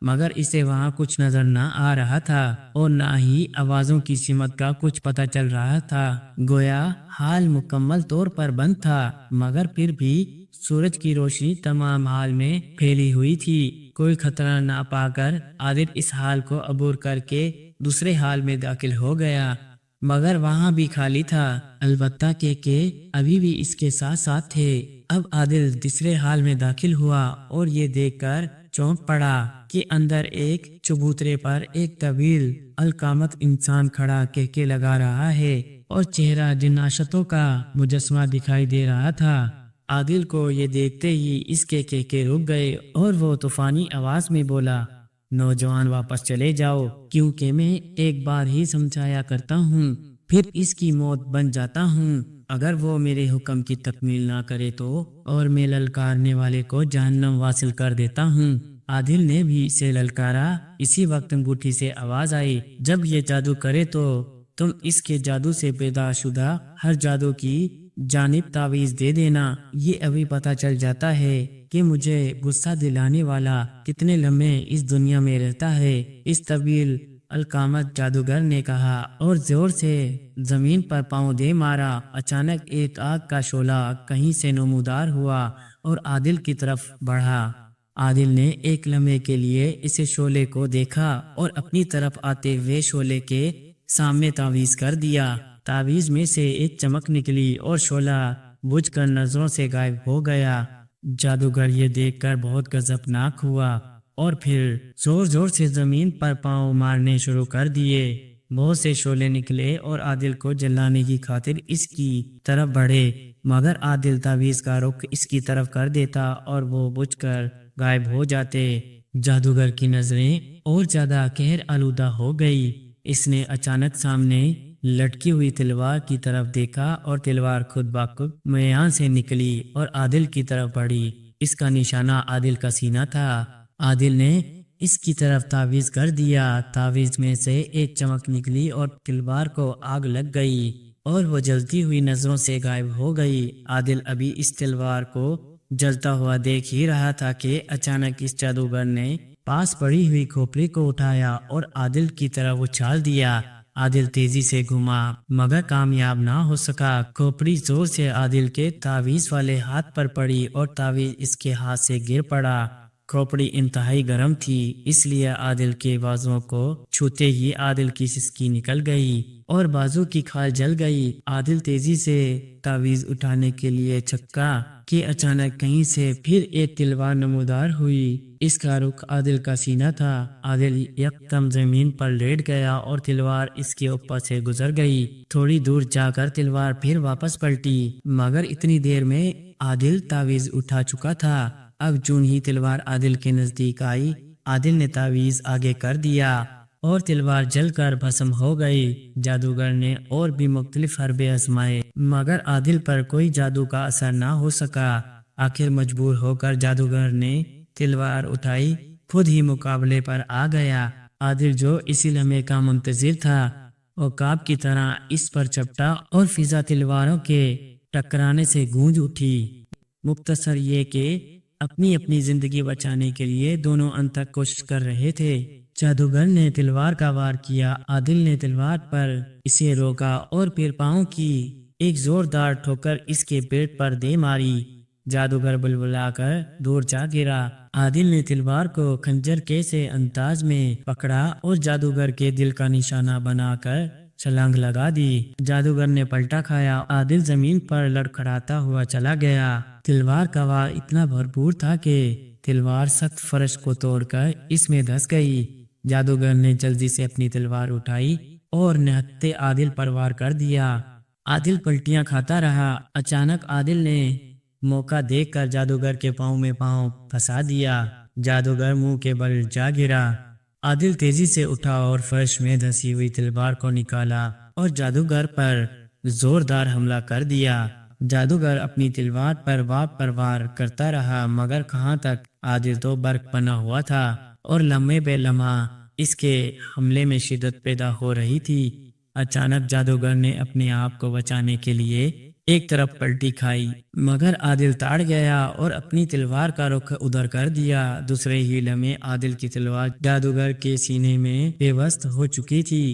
Speaker 3: مگر اسے وہاں کچھ نظر نہ آ رہا تھا اور نہ ہی آوازوں کی سمت کا کچھ پتہ چل رہا تھا۔ گویا حال مکمل طور پر بند تھا، مگر پھر بھی سورج کی روشنی تمام حال میں پھیلی ہوئی تھی۔ کوئی خطرہ نہ پا کر عادل اس حال کو عبور کر کے دوسرے حال میں داخل ہو گیا، مگر وہاں بھی خالی تھا، البتہ کہ ابھی بھی اس کے ساتھ ساتھ تھے۔ اب عادل تیسرے حال میں داخل ہوا اور یہ دیکھ کر چونک پڑا کہ اندر ایک چبوترے پر ایک طویل القامت انسان کھڑا کہکے لگا رہا ہے اور چہرہ جناشتوں کا مجسمہ دکھائی دے رہا تھا۔ عادل کو یہ دیکھتے ہی اس کے کہکے رک گئے اور وہ طوفانی آواز میں بولا، نوجوان واپس چلے جاؤ، کیونکہ میں ایک بار ہی سمجھایا کرتا ہوں، پھر اس کی موت بن جاتا ہوں۔ اگر وہ میرے حکم کی تکمیل نہ کرے تو اور میں للکارنے والے کو جہنم واصل کر دیتا ہوں۔ عادل نے بھی اسے للکارا۔ اسی وقت انگوٹھی سے آواز آئی، جب یہ جادو کرے تو تم اس کے جادو سے پیدا شدہ ہر جادو کی جانب تعویذ دے دینا۔ یہ ابھی پتہ چل جاتا ہے کہ مجھے غصہ دلانے والا کتنے لمحے اس دنیا میں رہتا ہے۔ اس طویل القامت جادوگر نے کہا اور زور سے زمین پر پاؤں دے مارا۔ اچانک ایک آگ کا شعلہ کہیں سے نمودار ہوا اور عادل کی طرف بڑھا۔ عادل نے ایک لمحے کے لیے اس شعلے کو دیکھا اور اپنی طرف آتے ہوئے شعلے کے سامنے تعویذ کر دیا۔ تعویذ میں سے ایک چمک نکلی اور شعلہ بجھ کر نظروں سے غائب ہو گیا۔ جادوگر یہ دیکھ کر بہت غضبناک ہوا اور پھر زور زور سے زمین پر پاؤں مارنے شروع کر دیے۔ بہت سے شعلے نکلے اور عادل کو جلانے کی خاطر اس کی طرف بڑھے، مگر عادل تعویذ کا رخ اس کی طرف کر دیتا اور وہ بجھ کر غائب ہو جاتے۔ جادوگر کی نظریں اور زیادہ قہر آلودہ ہو گئی۔ اس نے اچانک سامنے لٹکی ہوئی تلوار کی طرف دیکھا اور تلوار خود بخود میان سے نکلی اور عادل کی طرف بڑھی۔ اس کا نشانہ عادل کا سینہ تھا۔ عادل نے اس کی طرف تعویذ کر دیا۔ تعویذ میں سے ایک چمک نکلی اور تلوار کو آگ لگ گئی اور وہ جلتی ہوئی نظروں سے غائب ہو گئی۔ عادل ابھی اس تلوار کو جلتا ہوا دیکھ ہی رہا تھا کہ اچانک اس جادوگر نے پاس پڑی ہوئی کھوپڑی کو اٹھایا اور عادل کی طرف اچھال دیا۔ عادل تیزی سے گھما مگر کامیاب نہ ہو سکا۔ کھوپڑی زور سے عادل کے تعویذ والے ہاتھ پر پڑی اور تعویذ اس کے ہاتھ سے گر پڑا۔ کھوپڑی انتہائی گرم تھی، اس لیے عادل کے بازوؤں کو چھوتے ہی عادل کی سسکی نکل گئی اور بازو کی کھال جل گئی۔ عادل تیزی سے تعویذ اٹھانے کے لیے چھکا کہ اچانک کہیں سے پھر ایک تلوار نمودار ہوئی۔ اس کا رخ عادل کا سینہ تھا۔ عادل یکدم زمین پر لیٹ گیا اور تلوار اس کے اوپر سے گزر گئی۔ تھوڑی دور جا کر تلوار پھر واپس پلٹی، مگر اتنی دیر میں عادل تعویذ اٹھا چکا تھا۔ اب چون ہی تلوار عادل کے نزدیک آئی، عادل نے تعویذ آگے کر دیا اور تلوار جل کر بھسم ہو گئی۔ جادوگر نے اور بھی مختلف حربے آزمائے، مگر عادل پر کوئی جادو کا اثر نہ ہو سکا۔ آخر مجبور ہو کر جادوگر نے تلوار اٹھائی، خود ہی مقابلے پر آ گیا۔ عادل جو اسی لمحے کا منتظر تھا، عقاب کی طرح اس پر چپٹا اور فضا تلواروں کے ٹکرانے سے گونج اٹھی۔ مختصر یہ کہ اپنی اپنی زندگی بچانے کے لیے دونوں انت تک کوشش کر رہے تھے۔ جادوگر نے تلوار کا وار کیا، عادل نے تلوار پر اسے روکا اور پھر پاؤں کی ایک زوردار ٹھوکر اس کے پیٹ پر دے ماری۔ جادوگر بلبلا کر دور جا گرا۔ عادل نے تلوار کو خنجر کے سے انداز میں پکڑا اور جادوگر کے دل کا نشانہ بنا کر چھلانگ لگا دی۔ جادوگر نے پلٹا کھایا، عادل زمین پر لڑکھڑاتا ہوا چلا گیا۔ تلوار کا وار اتنا بھرپور تھا کہ تلوار سخت فرش کو توڑ کر اس میں دھس گئی۔ جادوگر نے جلدی سے اپنی تلوار اٹھائی اور نہتے عادل پر وار کر دیا۔ عادل پلٹیاں کھاتا رہا۔ اچانک عادل نے موقع دیکھ کر جادوگر کے پاؤں میں پاؤں پھنسا دیا۔ جادوگر منہ کے بل جا گرا۔ عادل تیزی سے اٹھا اور فرش میں دھسی ہوئی تلوار کو نکالا اور جادوگر پر زوردار حملہ کر دیا۔ جادوگر اپنی تلوار پر وار کرتا رہا، مگر کہاں تک؟ عادل تو برق بنا ہوا تھا اور لمحے بے لمحہ اس کے حملے میں شدت پیدا ہو رہی تھی۔ اچانک جادوگر نے اپنے آپ کو بچانے کے لیے ایک طرف پلٹی کھائی، مگر عادل تاڑ گیا اور اپنی تلوار کا رخ ادھر کر دیا۔ دوسرے ہی لمحے عادل کی تلوار جادوگر کے سینے میں پیوست ہو چکی تھی۔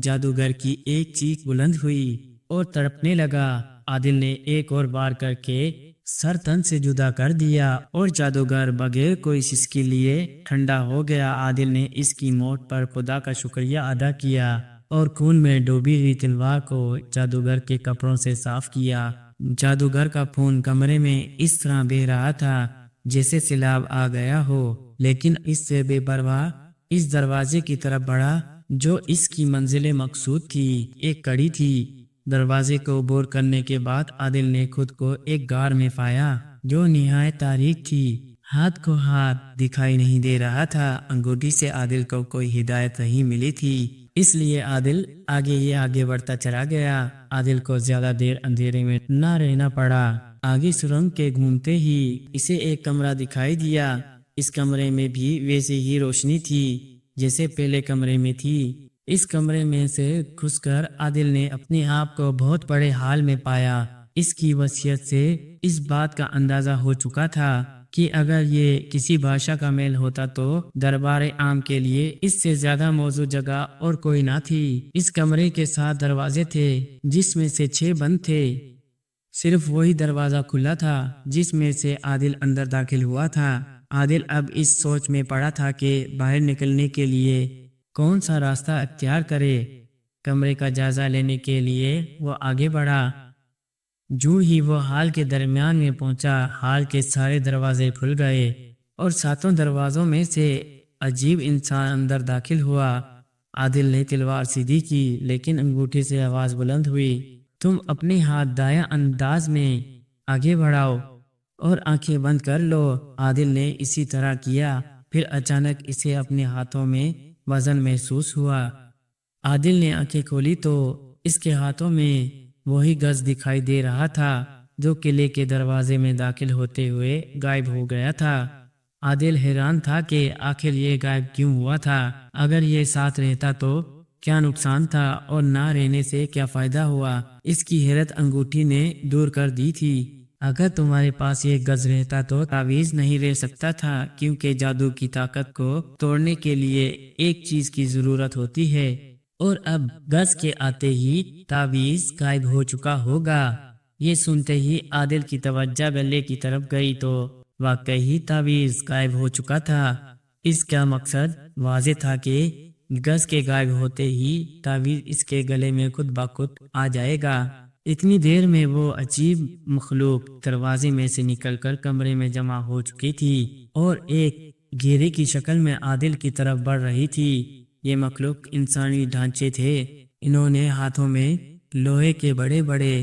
Speaker 3: جادوگر کی ایک چیخ بلند ہوئی اور تڑپنے لگا۔ عادل نے ایک اور بار کر کے سر تن سے جدا کر دیا اور جادوگر بغیر کوئی سسکی لیے ٹھنڈا ہو گیا۔ عادل نے اس کی موت پر خدا کا شکریہ ادا کیا اور خون میں ڈوبی ہوئی تلوار کو جادوگر کے کپڑوں سے صاف کیا۔ جادوگر کا خون کمرے میں اس طرح بہہ رہا تھا جیسے سیلاب آ گیا ہو، لیکن اس سے بے پرواہ اس دروازے کی طرف بڑھا جو اس کی منزل مقصود تھی۔ ایک کڑی تھی۔ دروازے کو عبور کرنے کے بعد عادل نے خود کو ایک غار میں پایا جو نہایت تاریک تھی۔ ہاتھ کو ہاتھ دکھائی نہیں دے رہا تھا۔ انگوٹھی سے عادل کو کوئی ہدایت نہیں ملی تھی، اس لیے عادل آگے بڑھتا چلا گیا۔ عادل کو زیادہ دیر اندھیرے میں نہ رہنا پڑا۔ آگے سرنگ کے گھومتے ہی اسے ایک کمرہ دکھائی دیا۔ اس کمرے میں بھی ویسے ہی روشنی تھی جیسے پہلے کمرے میں تھی۔ اس کمرے میں سے گھس کر عادل نے اپنے آپ کو بہت بڑے حال میں پایا۔ اس کی وصیت سے اس بات کا اندازہ ہو چکا تھا کہ اگر یہ کسی بادشاہ کا محل ہوتا تو دربار عام کے لیے اس سے زیادہ موزوں جگہ اور کوئی نہ تھی۔ اس کمرے کے 7 دروازے تھے جس میں سے 6 بند تھے۔ صرف وہی دروازہ کھلا تھا جس میں سے عادل اندر داخل ہوا تھا۔ عادل اب اس سوچ میں پڑا تھا کہ باہر نکلنے کے لیے کون سا راستہ اختیار کرے۔ کمرے کا جائزہ لینے کے لیے وہ آگے بڑھا۔ جو ہی وہ ہال کے درمیان میں پہنچا، ہال کے سارے دروازے کھل گئے اور 7 دروازوں میں سے عجیب انسان اندر داخل ہوا۔ عادل نے تلوار سیدھی کی لیکن انگوٹھی سے آواز بلند ہوئی، تم اپنے ہاتھ دایاں انداز میں آگے بڑھاؤ اور آنکھیں بند کر لو۔ عادل نے اسی طرح کیا، پھر اچانک اسے اپنے ہاتھوں میں وزن محسوس ہوا۔ عادل نے آنکھیں کھولی تو اس کے ہاتھوں میں وہی گز دکھائی دے رہا تھا جو قلعے کے دروازے میں داخل ہوتے ہوئے غائب ہو گیا تھا۔ عادل حیران تھا کہ آخر یہ غائب کیوں ہوا تھا۔ اگر یہ ساتھ رہتا تو کیا نقصان تھا اور نہ رہنے سے کیا فائدہ ہوا؟ اس کی حیرت انگوٹھی نے دور کر دی تھی۔ اگر تمہارے پاس یہ گز رہتا تو تعویذ نہیں رہ سکتا تھا، کیونکہ جادو کی طاقت کو توڑنے کے لیے ایک چیز کی ضرورت ہوتی ہے، اور اب گز کے آتے ہی تعویذ غائب ہو چکا ہوگا۔ یہ سنتے ہی عادل کی توجہ گلے کی طرف گئی تو واقعی تعویذ غائب ہو چکا تھا۔ اس کا مقصد واضح تھا کہ گز کے غائب ہوتے ہی تعویذ اس کے گلے میں خود بخود آ جائے گا۔ اتنی دیر میں وہ عجیب مخلوق دروازے میں سے نکل کر کمرے میں جمع ہو چکی تھی اور ایک گھیرے کی شکل میں عادل کی طرف بڑھ رہی تھی۔ یہ مخلوق انسانی ڈھانچے تھے۔ انہوں نے ہاتھوں میں لوہے کے بڑے بڑے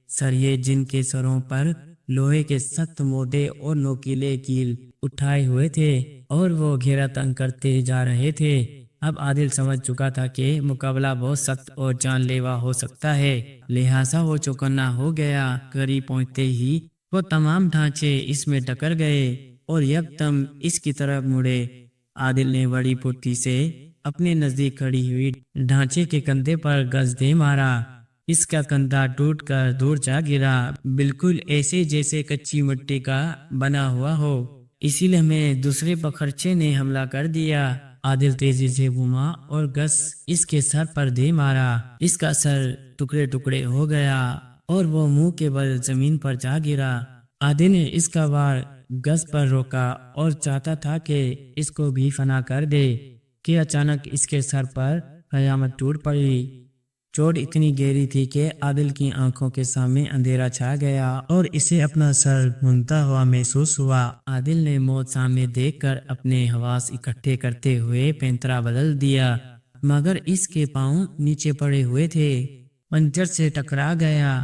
Speaker 3: سریے، جن کے سروں پر لوہے کے سخت موٹے اور نوکیلے کیل اٹھائے ہوئے تھے، اور وہ گھیرا تنگ کرتے جا رہے تھے۔ اب عادل سمجھ چکا تھا کہ مقابلہ بہت سخت اور جان لیوا ہو سکتا ہے، لہٰذا وہ چوکنا ہو گیا۔ قریب پہنچتے ہی وہ تمام ڈھانچے اس میں ٹکر گئے اور یکدم اس کی طرف مڑے۔ عادل نے بڑی پھرتی سے اپنے نزدیک کھڑی ہوئی ڈھانچے کے کندھے پر گز دے مارا۔ اس کا کندھا ٹوٹ کر دور جا گرا، بالکل ایسے جیسے کچی مٹی کا بنا ہوا ہو۔ اسی لمحے دوسرے پکھرچے نے حملہ کر دیا۔ عادل تیزی سے گھوما اور گز اس کے سر پر دے مارا۔ اس کا سر ٹکڑے ٹکڑے ہو گیا اور وہ منہ کے بل زمین پر جا گرا۔ عادل نے اس کا وار گز پر روکا اور چاہتا تھا کہ اس کو بھی فنا کر دے کہ اچانک اس کے سر پر قیامت ٹوٹ پڑی۔ چوٹ اتنی گہری تھی کہ عادل کی آنکھوں کے سامنے اندھیرا چھا گیا اور اسے اپنا سر بھونتا ہوا محسوس ہوا۔ عادل نے موت سامنے دیکھ کر اپنے حواس اکٹھے کرتے ہوئے پینترا بدل دیا، مگر اس کے پاؤں نیچے پڑے ہوئے تھے۔ پنجر سے ٹکرا گیا،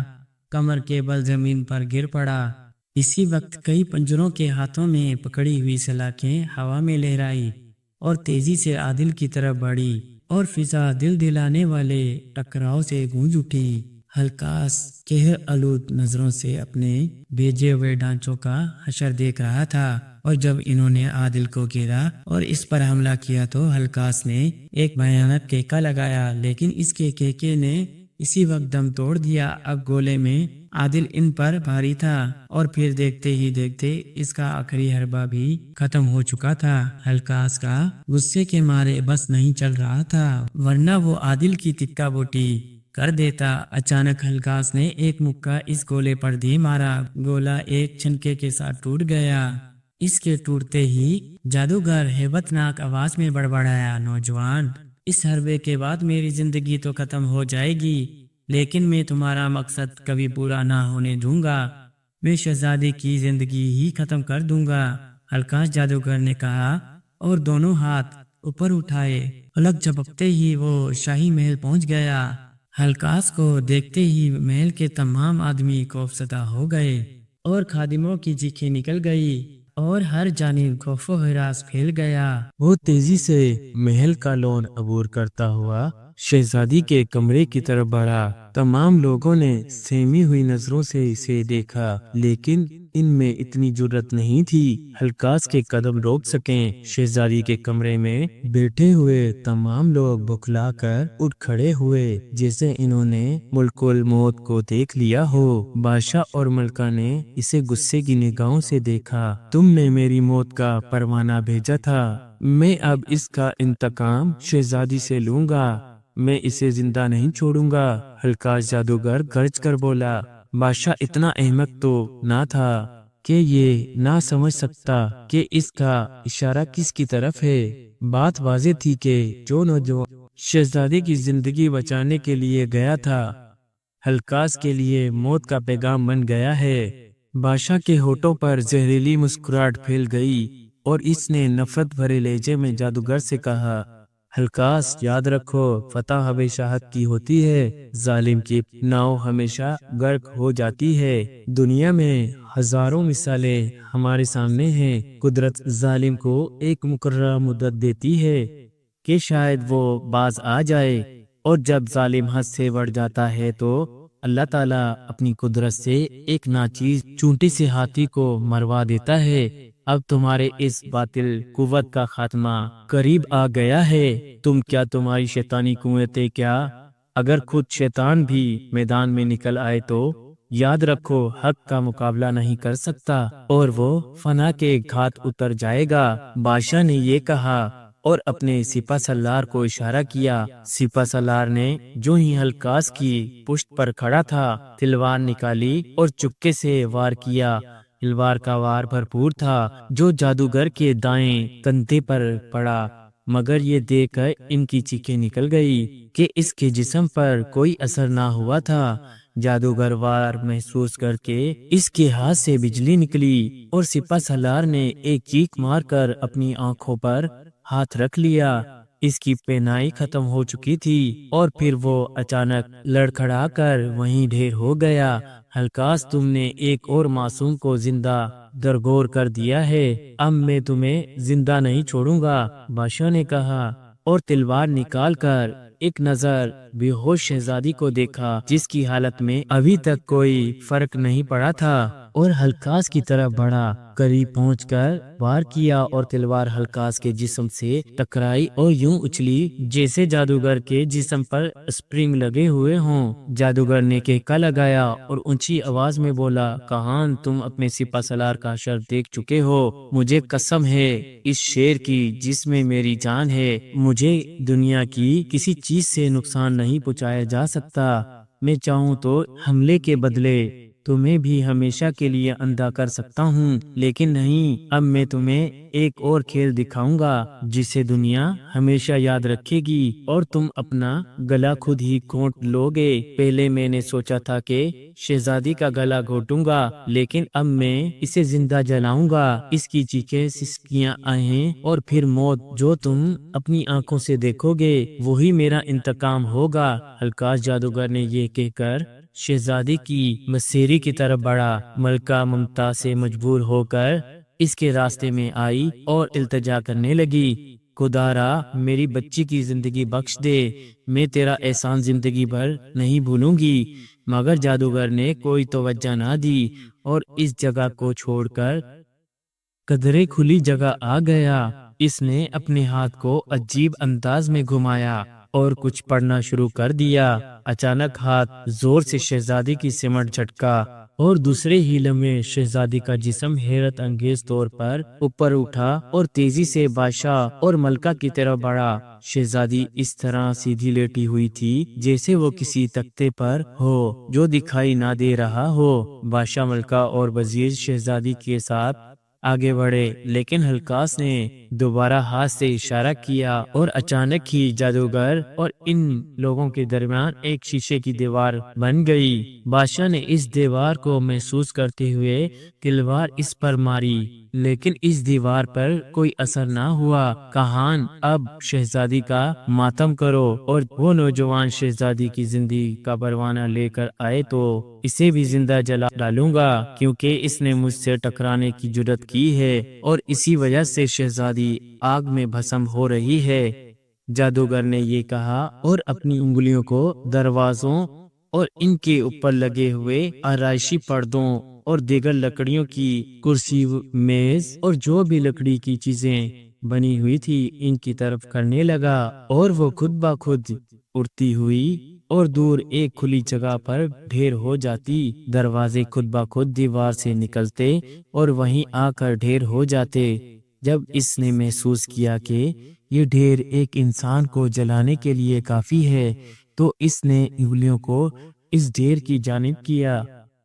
Speaker 3: کمر کے بل زمین پر گر پڑا۔ اسی وقت کئی پنجروں کے ہاتھوں میں پکڑی ہوئی سلاخیں ہوا میں لہرائی اور تیزی سے عادل کی طرف بڑھی، اور فضا دل دلانے والے ٹکراؤ سے گونج اٹھی۔ ہلکاس قہر آلود نظروں سے اپنے بھیجے ہوئے ڈھانچوں کا حشر دیکھ رہا تھا، اور جب انہوں نے عادل کو گھیرا اور اس پر حملہ کیا تو ہلکاس نے ایک بھیانک کیکا لگایا، لیکن اس کے کیکے نے اسی وقت دم توڑ دیا۔ اب گولے میں عادل ان پر بھاری تھا اور پھر دیکھتے ہی دیکھتے اس کا آخری حربہ بھی ختم ہو چکا تھا۔ ہلکاس کا غصے کے مارے بس نہیں چل رہا تھا، ورنہ وہ عادل کی تکا بوٹی کر دیتا۔ اچانک ہلکاس نے ایک مکہ اس گولے پر دی مارا، گولا ایک چھنکے کے ساتھ ٹوٹ گیا۔ اس کے ٹوٹتے ہی جادوگر ہیبت ناک آواز میں بڑبڑایا، نوجوان، اس حربے کے بعد میری زندگی تو ختم ہو جائے گی، لیکن میں تمہارا مقصد کبھی پورا نہ ہونے دوں گا، میں شہزادی کی زندگی ہی ختم کر دوں گا۔ ہلکاس جادوگر نے کہا اور دونوں ہاتھ اوپر اٹھائے، پلک جھپکتے ہی وہ شاہی محل پہنچ گیا۔ ہلکاس کو دیکھتے ہی محل کے تمام آدمی خوفزدہ ہو گئے اور خادموں کی چیخیں نکل گئی اور ہر جانب خوف و ہراس پھیل گیا۔
Speaker 1: وہ تیزی سے محل کا لون عبور کرتا ہوا شہزادی کے کمرے کی طرف بڑھا۔ تمام لوگوں نے سہمی ہوئی نظروں سے اسے دیکھا، لیکن ان میں اتنی جرأت نہیں تھی ہلکاس کے قدم روک سکیں۔ شہزادی کے کمرے میں بیٹھے ہوئے تمام لوگ بکھلا کر اٹھ کھڑے ہوئے، جیسے انہوں نے ملک الموت کو دیکھ لیا ہو۔ بادشاہ اور ملکہ نے اسے غصے کی نگاہوں سے دیکھا۔ تم نے میری موت کا پروانہ بھیجا تھا، میں اب اس کا انتقام شہزادی سے لوں گا، میں اسے زندہ نہیں چھوڑوں گا۔ ہلکاس جادوگر گرج کر بولا۔ بادشاہ اتنا احمق تو نہ تھا کہ یہ نہ سمجھ سکتا کہ اس کا اشارہ کس کی طرف ہے۔ بات واضح تھی کہ جو نوجوان شہزادی کی زندگی بچانے کے لیے گیا تھا، ہلکاس کے لیے موت کا پیغام بن گیا ہے۔ بادشاہ کے ہونٹوں پر زہریلی مسکراہٹ پھیل گئی اور اس نے نفرت بھرے لہجے میں جادوگر سے کہا، ہلکاس، یاد رکھو، فتح ہمیشہ حق کی ہوتی ہے، ظالم کی ناؤ ہمیشہ غرق ہو جاتی ہے۔ دنیا میں ہزاروں مثالیں ہمارے سامنے ہیں۔ قدرت ظالم کو ایک مقررہ مدت دیتی ہے کہ شاید وہ باز آ جائے، اور جب ظالم حد سے بڑھ جاتا ہے تو اللہ تعالیٰ اپنی قدرت سے ایک ناچیز چونٹی سے ہاتھی کو مروا دیتا ہے۔ اب تمہارے اس باطل قوت کا خاتمہ قریب آ گیا ہے۔ تمہاری شیطانی قوتیں کیا؟ اگر خود شیطان بھی میدان میں نکل آئے تو یاد رکھو، حق کا مقابلہ نہیں کر سکتا اور وہ فنا کے گھات اتر جائے گا۔ بادشاہ نے یہ کہا اور اپنے سپہ سالار کو اشارہ کیا۔ سپہ سالار نے جو ہی ہلکاس کی پشت پر کھڑا تھا تلوار نکالی اور چپکے سے وار کیا۔ تلوار کا وار بھرپور تھا جو جادوگر کے دائیں کندھے پر پڑا، مگر یہ دیکھ کر ان کی چیخیں نکل گئی کہ اس کے جسم پر کوئی اثر نہ ہوا تھا۔ جادوگر وار محسوس کر کے اس کے ہاتھ سے بجلی نکلی اور سپہ سالار نے ایک چیخ مار کر اپنی آنکھوں پر ہاتھ رکھ لیا۔ اس کی بینائی ختم ہو چکی تھی اور پھر وہ اچانک لڑکھڑا کر وہیں ڈھیر ہو گیا۔ ہلکاس، تم نے ایک اور معصوم کو زندہ درگور کر دیا ہے، اب میں تمہیں زندہ نہیں چھوڑوں گا، بادشاہ نے کہا، اور تلوار نکال کر ایک نظر بے ہوش شہزادی کو دیکھا جس کی حالت میں ابھی تک کوئی فرق نہیں پڑا تھا، اور ہلکاس کی طرف بڑھا، قریب پہنچ کر وار کیا اور تلوار ہلکاس کے جسم سے ٹکرائی اور یوں اچھلی جیسے جادوگر کے جسم پر اسپرنگ لگے ہوئے ہوں۔ جادوگر نے کہکا لگایا اور اونچی آواز میں بولا، کہان، تم اپنے سپہ سالار کا شر دیکھ چکے ہو، مجھے قسم ہے اس شیر کی جس میں میری جان ہے، مجھے دنیا کی کسی چیز سے نقصان نہیں پہنچایا جا سکتا، میں چاہوں تو حملے کے بدلے تمہیں بھی ہمیشہ کے لیے اندھا کر سکتا ہوں، لیکن نہیں، اب میں تمہیں ایک اور کھیل دکھاؤں گا جسے دنیا ہمیشہ یاد رکھے گی اور تم اپنا گلا خود ہی گھونٹ لو گے۔ پہلے میں نے سوچا تھا کہ شہزادی کا گلا گھونٹوں گا، لیکن اب میں اسے زندہ جلاؤں گا، اس کی چیخیں، سسکیاں، آہیں اور پھر موت جو تم اپنی آنکھوں سے دیکھو گے وہی میرا انتقام ہوگا۔ ہلکاس جادوگر نے یہ کہہ کر شہزادی کی مسیری کی طرف بڑھا۔ ملکہ ممتاز سے مجبور ہو کر اس کے راستے میں آئی اور التجا کرنے لگی، خدارا میری بچی کی زندگی بخش دے، میں تیرا احسان زندگی بھر نہیں بھولوں گی۔ مگر جادوگر نے کوئی توجہ نہ دی اور اس جگہ کو چھوڑ کر قدرے کھلی جگہ آ گیا۔ اس نے اپنے ہاتھ کو عجیب انداز میں گھمایا
Speaker 3: اور کچھ پڑھنا شروع کر دیا۔ اچانک ہاتھ زور سے شہزادی کی سمٹ جھٹکا اور دوسرے ہی لمحے شہزادی کا جسم حیرت انگیز طور پر اوپر اٹھا اور تیزی سے بادشاہ اور ملکہ کی طرف بڑھا۔ شہزادی اس طرح سیدھی لیٹی ہوئی تھی جیسے وہ کسی تختے پر ہو جو دکھائی نہ دے رہا ہو۔ بادشاہ، ملکہ اور وزیر شہزادی کے ساتھ آگے بڑھے، لیکن ہلکاس نے دوبارہ ہاتھ سے اشارہ کیا اور اچانک ہی جادوگر اور ان لوگوں کے درمیان ایک شیشے کی دیوار بن گئی۔ بادشاہ نے اس دیوار کو محسوس کرتے ہوئے تلوار اس پر ماری، لیکن اس دیوار پر کوئی اثر نہ ہوا۔ کہان، اب شہزادی کا ماتم کرو، اور وہ نوجوان شہزادی کی زندگی کا پروانہ لے کر آئے تو اسے بھی زندہ جلا ڈالوں گا، کیونکہ اس نے مجھ سے ٹکرانے کی جرات کی ہے اور اسی وجہ سے شہزادی آگ میں بھسم ہو رہی ہے۔ جادوگر نے یہ کہا اور اپنی انگلیوں کو دروازوں اور ان کے اوپر لگے ہوئے آرائشی پردوں اور دیگر لکڑیوں کی کرسی، میز اور جو بھی لکڑی کی چیزیں بنی ہوئی تھی ان کی طرف کرنے لگا، اور وہ خود بخود اڑتی ہوئی اور دور ایک کھلی جگہ پر ڈھیر ہو جاتی۔ دروازے خود بخود دیوار سے نکلتے اور وہیں آ کر ڈھیر ہو جاتے۔ جب اس نے محسوس کیا کہ یہ ڈھیر ایک انسان کو جلانے کے لیے کافی ہے تو اس نے انگلیوں کو اس ڈھیر کی جانب کیا۔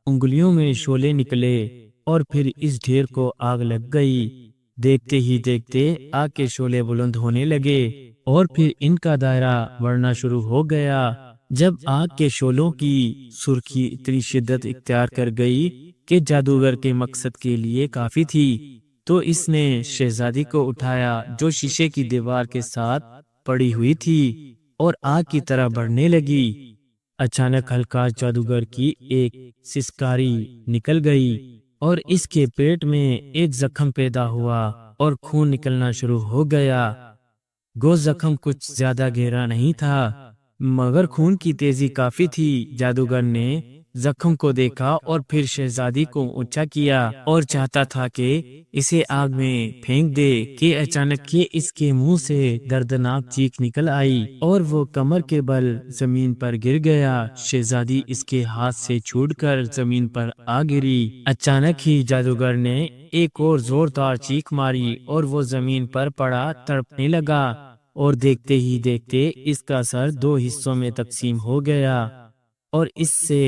Speaker 3: انگلیوں میں شعلے نکلے اور پھر اس ڈھیر کو آگ لگ گئی۔ دیکھتے ہی دیکھتے آگ کے شعلے بلند ہونے لگے اور پھر ان کا دائرہ بڑھنا شروع ہو گیا۔ جب آگ کے شعلوں کی سرخی اتنی شدت اختیار کر گئی کہ جادوگر کے مقصد کے لیے کافی تھی تو اس نے شہزادی کو اٹھایا جو شیشے کی دیوار کے ساتھ پڑی ہوئی تھی اور آگ کی طرح بڑھنے لگی۔ اچانک ہلکا جادوگر کی ایک سسکاری نکل گئی اور اس کے پیٹ میں ایک زخم پیدا ہوا اور خون نکلنا شروع ہو گیا۔ گو زخم کچھ زیادہ گہرا نہیں تھا مگر خون کی تیزی کافی تھی۔ جادوگر نے زخم کو دیکھا اور پھر شہزادی کو اونچا کیا اور چاہتا تھا کہ اسے آگ میں پھینک دے کہ اچانک اس کے منہ سے دردناک چیخ نکل آئی اور وہ کمر کے بل زمین پر گر گیا۔ شہزادی اس کے ہاتھ سے چھوٹ کر زمین پر آ گری۔ اچانک ہی جادوگر نے ایک اور زوردار چیخ ماری اور وہ زمین پر پڑا تڑپنے لگا، اور دیکھتے ہی دیکھتے اس کا سر دو حصوں میں تقسیم ہو گیا اور اس سے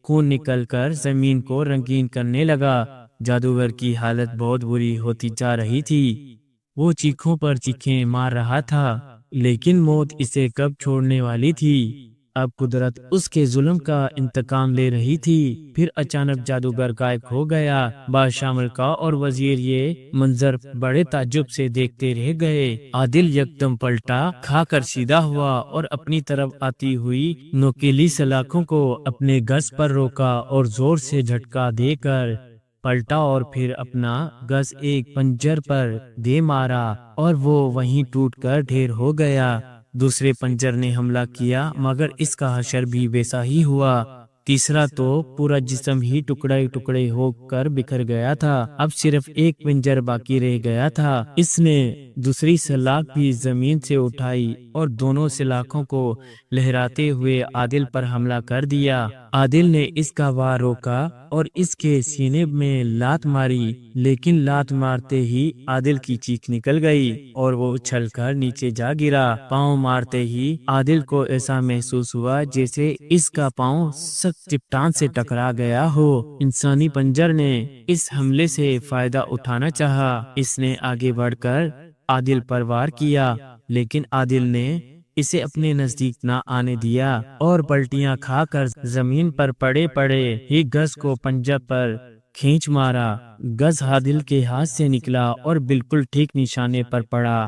Speaker 3: خون نکل کر زمین کو رنگین کرنے لگا۔ جادوگر کی حالت بہت بری ہوتی جا رہی تھی۔ وہ چیخوں پر چیخیں مار رہا تھا لیکن موت اسے کب چھوڑنے والی تھی۔ اب قدرت اس کے ظلم کا انتقام لے رہی تھی۔ پھر اچانک جادوگر غائب ہو گیا۔ بادشاہ، ملکہ اور وزیر یہ منظر بڑے تعجب سے دیکھتے رہ گئے۔ عادل یکدم پلٹا کھا کر سیدھا ہوا اور اپنی طرف آتی ہوئی نوکیلی سلاخوں کو اپنے گز پر روکا اور زور سے جھٹکا دے کر پلٹا اور پھر اپنا گز ایک پنجر پر دے مارا اور وہ وہیں ٹوٹ کر ڈھیر ہو گیا۔ دوسرے پنجر نے حملہ کیا مگر اس کا حشر بھی ویسا ہی ہوا۔ تیسرا تو پورا جسم ہی ٹکڑے ٹکڑے ہو کر بکھر گیا تھا۔ اب صرف ایک پنجر باقی رہ گیا تھا۔ اس نے دوسری سلاخ بھی زمین سے اٹھائی اور دونوں سلاخوں کو لہراتے ہوئے عادل پر حملہ کر دیا۔ عادل نے اس کا وار روکا اور اس کے سینے میں لات ماری، لیکن لات مارتے ہی عادل کی چیخ نکل گئی اور وہ اچھل کر نیچے جا گرا۔ پاؤں مارتے ہی عادل کو ایسا محسوس ہوا جیسے اس کا پاؤں سخت چٹان سے ٹکرا گیا ہو۔ انسانی پنجر نے اس حملے سے فائدہ اٹھانا چاہا۔ اس نے آگے بڑھ کر عادل پر وار کیا لیکن عادل نے اسے اپنے نزدیک نہ آنے دیا اور پلٹیاں کھا کر زمین پر پڑے پڑے ہی گز کو پنجر پر کھینچ مارا۔ گز عادل کے ہاتھ سے نکلا اور بالکل ٹھیک نشانے پر پڑا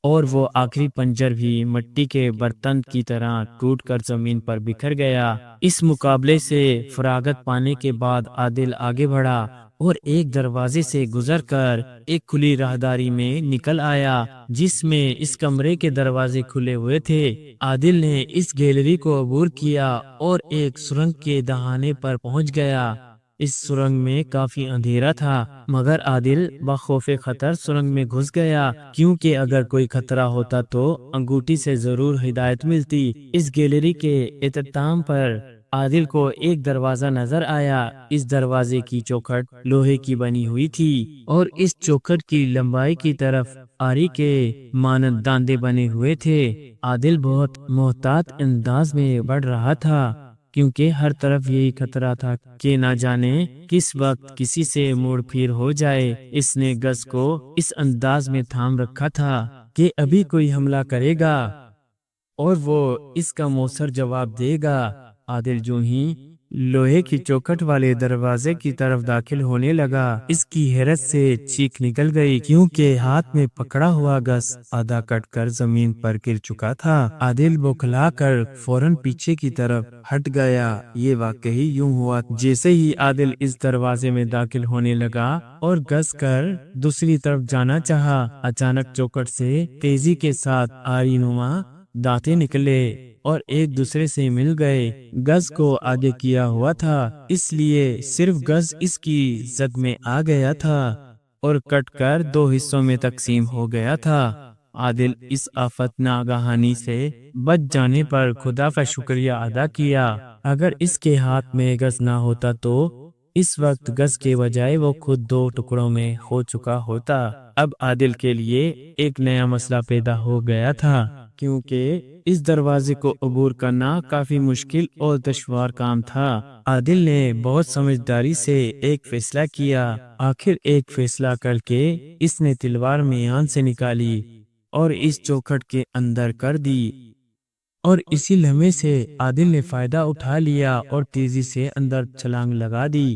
Speaker 3: اور وہ آخری پنجر بھی مٹی کے برتن کی طرح ٹوٹ کر زمین پر بکھر گیا۔ اس مقابلے سے فراغت پانے کے بعد عادل آگے بڑھا اور ایک دروازے سے گزر کر ایک کھلی راہداری میں نکل آیا جس میں اس کمرے کے دروازے کھلے ہوئے تھے۔ عادل نے اس گیلری کو عبور کیا اور ایک سرنگ کے دہانے پر پہنچ گیا۔ اس سرنگ میں کافی اندھیرا تھا، مگر عادل بخوف خطر سرنگ میں گھس گیا، کیونکہ اگر کوئی خطرہ ہوتا تو انگوٹھی سے ضرور ہدایت ملتی۔ اس گیلری کے اختتام پر عادل کو ایک دروازہ نظر آیا۔ اس دروازے کی چوکھٹ لوہے کی بنی ہوئی تھی اور اس چوکھٹ کی لمبائی کی طرف آری کے مانند داندے بنے ہوئے تھے۔ عادل بہت محتاط انداز میں بڑھ رہا تھا، کیونکہ ہر طرف یہی خطرہ تھا کہ نہ جانے کس وقت کسی سے موڑ پھیر ہو جائے۔ اس نے گز کو اس انداز میں تھام رکھا تھا کہ ابھی کوئی حملہ کرے گا اور وہ اس کا مؤثر جواب دے گا۔ عادل جو ہی لوہے کی چوکھٹ والے دروازے کی طرف داخل ہونے لگا، اس کی حیرت سے چیخ نکل گئی، کیونکہ ہاتھ میں پکڑا ہوا گز آدھا کٹ کر زمین پر گر چکا تھا۔ عادل بوکھلا کر فوراً پیچھے کی طرف ہٹ گیا۔ یہ واقعی یوں ہوا جیسے ہی عادل اس دروازے میں داخل ہونے لگا اور گز کر دوسری طرف جانا چاہا، اچانک چوکھٹ سے تیزی کے ساتھ آری نما دانتے نکلے اور ایک دوسرے سے مل گئے۔ گز کو آگے کیا ہوا تھا، اس لیے صرف گز اس کی زد میں آ گیا تھا اور کٹ کر دو حصوں میں تقسیم ہو گیا تھا۔ عادل اس آفت ناگہانی سے بچ جانے پر خدا کا شکریہ ادا کیا۔ اگر اس کے ہاتھ میں گز نہ ہوتا تو اس وقت گز کے بجائے وہ خود دو ٹکڑوں میں ہو چکا ہوتا۔ اب عادل کے لیے ایک نیا مسئلہ پیدا ہو گیا تھا، کیونکہ اس دروازے کو عبور کرنا کافی مشکل اور دشوار کام تھا۔ عادل نے بہت سمجھداری سے ایک فیصلہ کیا۔ آخر ایک فیصلہ کر کے اس نے تلوار میان سے نکالی اور اس چوکھٹ کے اندر کر دی، اور اسی لمحے سے عادل نے فائدہ اٹھا لیا اور تیزی سے اندر چھلانگ لگا دی۔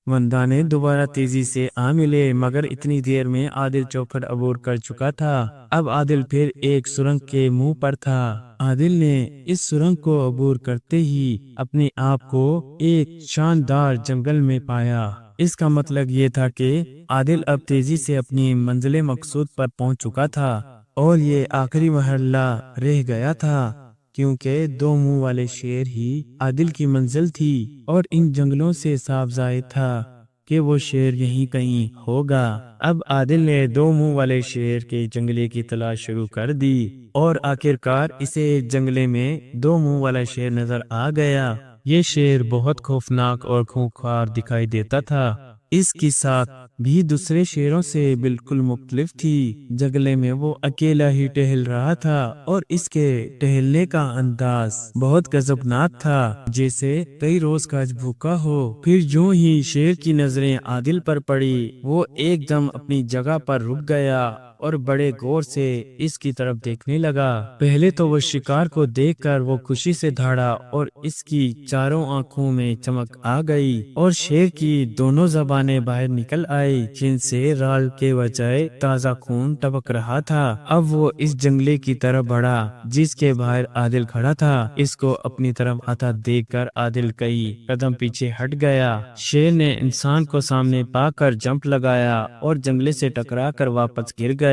Speaker 3: مندانے دوبارہ تیزی سے آ ملے، مگر اتنی دیر میں عادل چوکھٹ عبور کر چکا تھا۔ اب عادل پھر ایک سرنگ کے منہ پر تھا۔ عادل نے اس سرنگ کو عبور کرتے ہی اپنے آپ کو ایک شاندار جنگل میں پایا۔ اس کا مطلب یہ تھا کہ عادل اب تیزی سے اپنی منزل مقصود پر پہنچ چکا تھا، اور یہ آخری مرحلہ رہ گیا تھا، کیونکہ دو منہ والے شیر ہی عادل کی منزل تھی، اور ان جنگلوں سے صاف ظاہر تھا کہ وہ شیر یہیں کہیں ہوگا۔ اب عادل نے دو منہ والے شیر کے جنگلے کی تلاش شروع کر دی، اور آخرکار اسے جنگلے میں دو منہ والا شیر نظر آ گیا۔ یہ شیر بہت خوفناک اور خونخوار دکھائی دیتا تھا۔ اس کی ساکھ بھی دوسرے شیروں سے بالکل مختلف تھی۔ جنگلے میں وہ اکیلا ہی ٹہل رہا تھا، اور اس کے ٹہلنے کا انداز بہت غضبناک تھا، جیسے کئی روز کا بھوکا ہو۔ پھر جو ہی شیر کی نظریں عادل پر پڑی، وہ ایک دم اپنی جگہ پر رک گیا اور بڑے غور سے اس کی طرف دیکھنے لگا۔ پہلے تو وہ شکار کو دیکھ کر وہ خوشی سے دھاڑا، اور اس کی چاروں آنکھوں میں چمک آ گئی، اور شیر کی دونوں زبانیں باہر نکل آئی، جن سے رال کے بجائے تازہ خون ٹپک رہا تھا۔ اب وہ اس جنگلے کی طرف بڑھا جس کے باہر عادل کھڑا تھا۔ اس کو اپنی طرف آتا دیکھ کر عادل کئی قدم پیچھے ہٹ گیا۔ شیر نے انسان کو سامنے پا کر جمپ لگایا اور جنگلے سے ٹکرا کر واپس گر گیا۔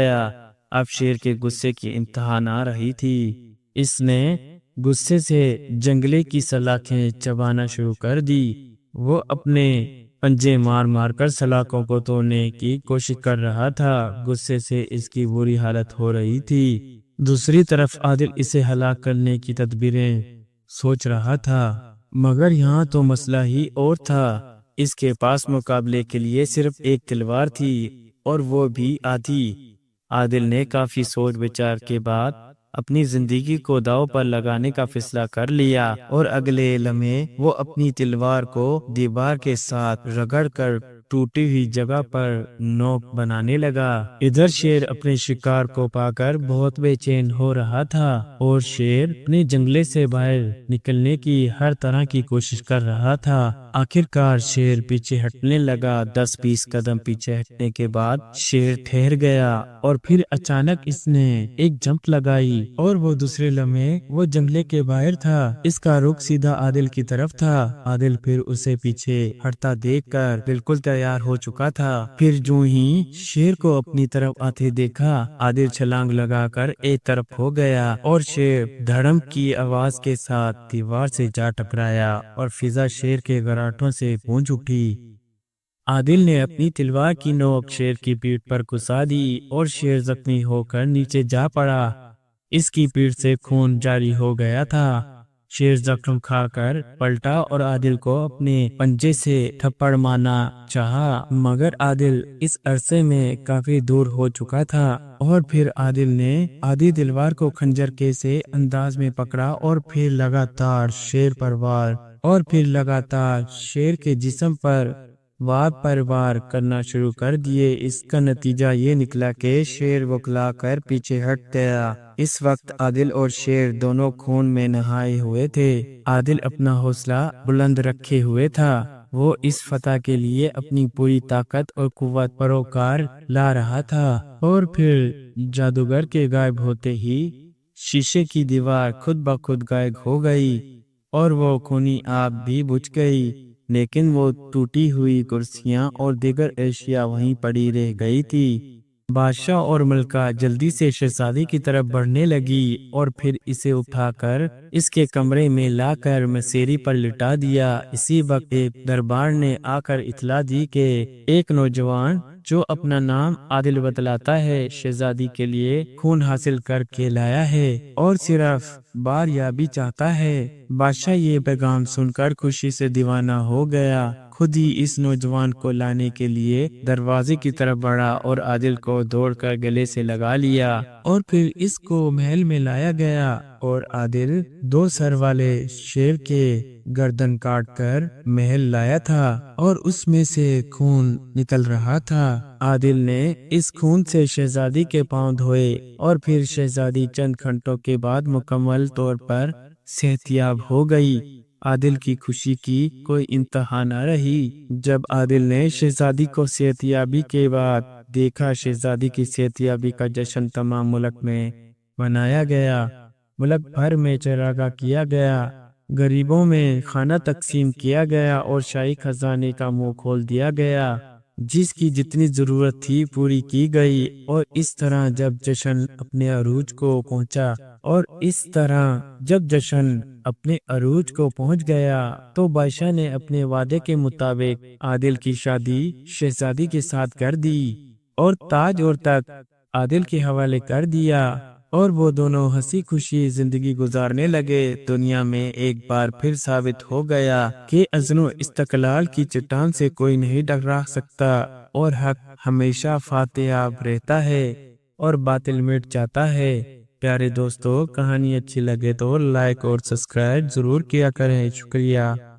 Speaker 3: اب شیر کے غصے کی انتہا نہ رہی تھی۔ اس نے غصے سے جنگلے کی سلاخیں چبانا شروع کر دی۔ وہ اپنے پنجے مار مار کر سلاخوں کو توڑنے کی کوشش کر رہا تھا۔ غصے سے اس کی بری حالت ہو رہی تھی۔ دوسری طرف عادل اسے ہلاک کرنے کی تدبیریں سوچ رہا تھا، مگر یہاں تو مسئلہ ہی اور تھا۔ اس کے پاس مقابلے کے لیے صرف ایک تلوار تھی، اور وہ بھی آدھی۔ عادل نے کافی سوچ بچار کے بعد اپنی زندگی کو داؤ پر لگانے کا فیصلہ کر لیا، اور اگلے لمحے وہ اپنی تلوار کو دیوار کے ساتھ رگڑ کر ٹوٹی ہوئی جگہ پر نوک بنانے لگا۔ ادھر شیر اپنے شکار کو پا کر بہت بے چین ہو رہا تھا، اور شیر اپنے جنگلے سے باہر نکلنے کی ہر طرح کی کوشش کر رہا تھا۔ آخرکار شیر پیچھے ہٹنے لگا۔ 10-20 قدم پیچھے ہٹنے کے بعد شیر ٹھہر گیا، اور پھر اچانک اس نے ایک جمپ لگائی، اور وہ دوسرے لمحے وہ جنگلے کے باہر تھا۔ اس کا رخ سیدھا عادل کی طرف تھا۔ عادل پھر اسے پیچھے ہٹتا دیکھ کر بالکل تیار ہو چکا تھا۔ پھر جو ہی شیر کو اپنی طرف آتے دیکھا، عادل چھلانگ لگا کر ایک طرف ہو گیا، اور شیر دھڑم کی آواز کے ساتھ دیوار سے جا ٹکرایا، اور فضا شیر کے غرار
Speaker 2: کراٹوں سے گونج اٹھی۔ عادل نے اپنی تلوار کی نوک شیر کی پیٹھ پر گھسا دی اور شیر زخمی ہو کر نیچے جا پڑا۔ اس کی پیٹھ سے خون جاری ہو گیا تھا۔ شیر زخم کھا کر پلٹا اور عادل کو اپنے پنجے سے تھپڑ مارنا چاہا، مگر عادل اس عرصے میں کافی دور ہو چکا تھا۔ اور پھر عادل نے آدھی تلوار کو خنجر کے سے انداز میں پکڑا اور پھر لگاتار شیر پر وار اور پھر لگاتار شیر کے جسم پر وار کرنا شروع کر دیے۔ اس کا نتیجہ یہ نکلا کہ شیر بکلا کر پیچھے ہٹ گیا۔ اس وقت عادل اور شیر دونوں خون میں نہائے ہوئے تھے۔ عادل اپنا حوصلہ بلند رکھے ہوئے تھا۔ وہ اس فتح کے لیے اپنی پوری طاقت اور قوت پروکار لا رہا تھا۔ اور پھر جادوگر کے غائب ہوتے ہی شیشے کی دیوار خود بخود غائب ہو گئی اور وہ خونی آگ بھی بجھ گئی، لیکن وہ ٹوٹی ہوئی کرسیاں اور دیگر اشیاء وہیں پڑی رہ گئی تھی۔ بادشاہ اور ملکہ جلدی سے شہزادی کی طرف بڑھنے لگی اور پھر اسے اٹھا کر اس کے کمرے میں لا کر مسیری پر لٹا دیا۔ اسی وقت ایک دربار نے آ کر اطلاع دی کہ ایک نوجوان جو اپنا نام عادل بتلاتا ہے شہزادی کے لیے خون حاصل کر کے لایا ہے اور صرف باریابی چاہتا ہے۔ بادشاہ یہ پیغام سن کر خوشی سے دیوانہ ہو گیا، خود ہی اس نوجوان کو لانے کے لیے دروازے کی طرف بڑھا اور عادل کو دوڑ کر گلے سے لگا لیا اور پھر اس کو محل میں لایا گیا اور عادل 2 سر والے شیر کے گردن کاٹ کر محل لایا تھا اور اس میں سے خون نکل رہا تھا۔ عادل نے اس خون سے شہزادی کے پاؤں دھوئے اور پھر شہزادی چند گھنٹوں کے بعد مکمل طور پر صحت یاب ہو گئی۔ عادل کی خوشی کی کوئی انتہا نہ رہی۔ جب عادل نے شہزادی کو صحت یابی کے بعد دیکھا، شہزادی کی صحت یابی کا جشن تمام ملک میں منایا گیا۔ ملک بھر میں چراغاں کیا گیا، غریبوں میں کھانا تقسیم کیا گیا اور شاہی خزانے کا منہ کھول دیا گیا۔ جس کی جتنی ضرورت تھی پوری کی گئی اور اس طرح جب جشن اپنے عروج کو پہنچ گیا تو بادشاہ نے اپنے وعدے کے مطابق عادل کی شادی شہزادی کے ساتھ کر دی اور تاج اور تخت عادل کے حوالے کر دیا اور وہ دونوں ہنسی خوشی زندگی گزارنے لگے۔ دنیا میں ایک بار پھر ثابت ہو گیا کہ عزم و استقلال کی چٹان سے کوئی نہیں ٹکرا سکتا اور حق ہمیشہ فاتح یاب رہتا ہے اور باطل مٹ جاتا ہے۔ پیارے دوستو، کہانی اچھی لگے تو لائک اور سبسکرائب ضرور کیا کریں۔ شکریہ۔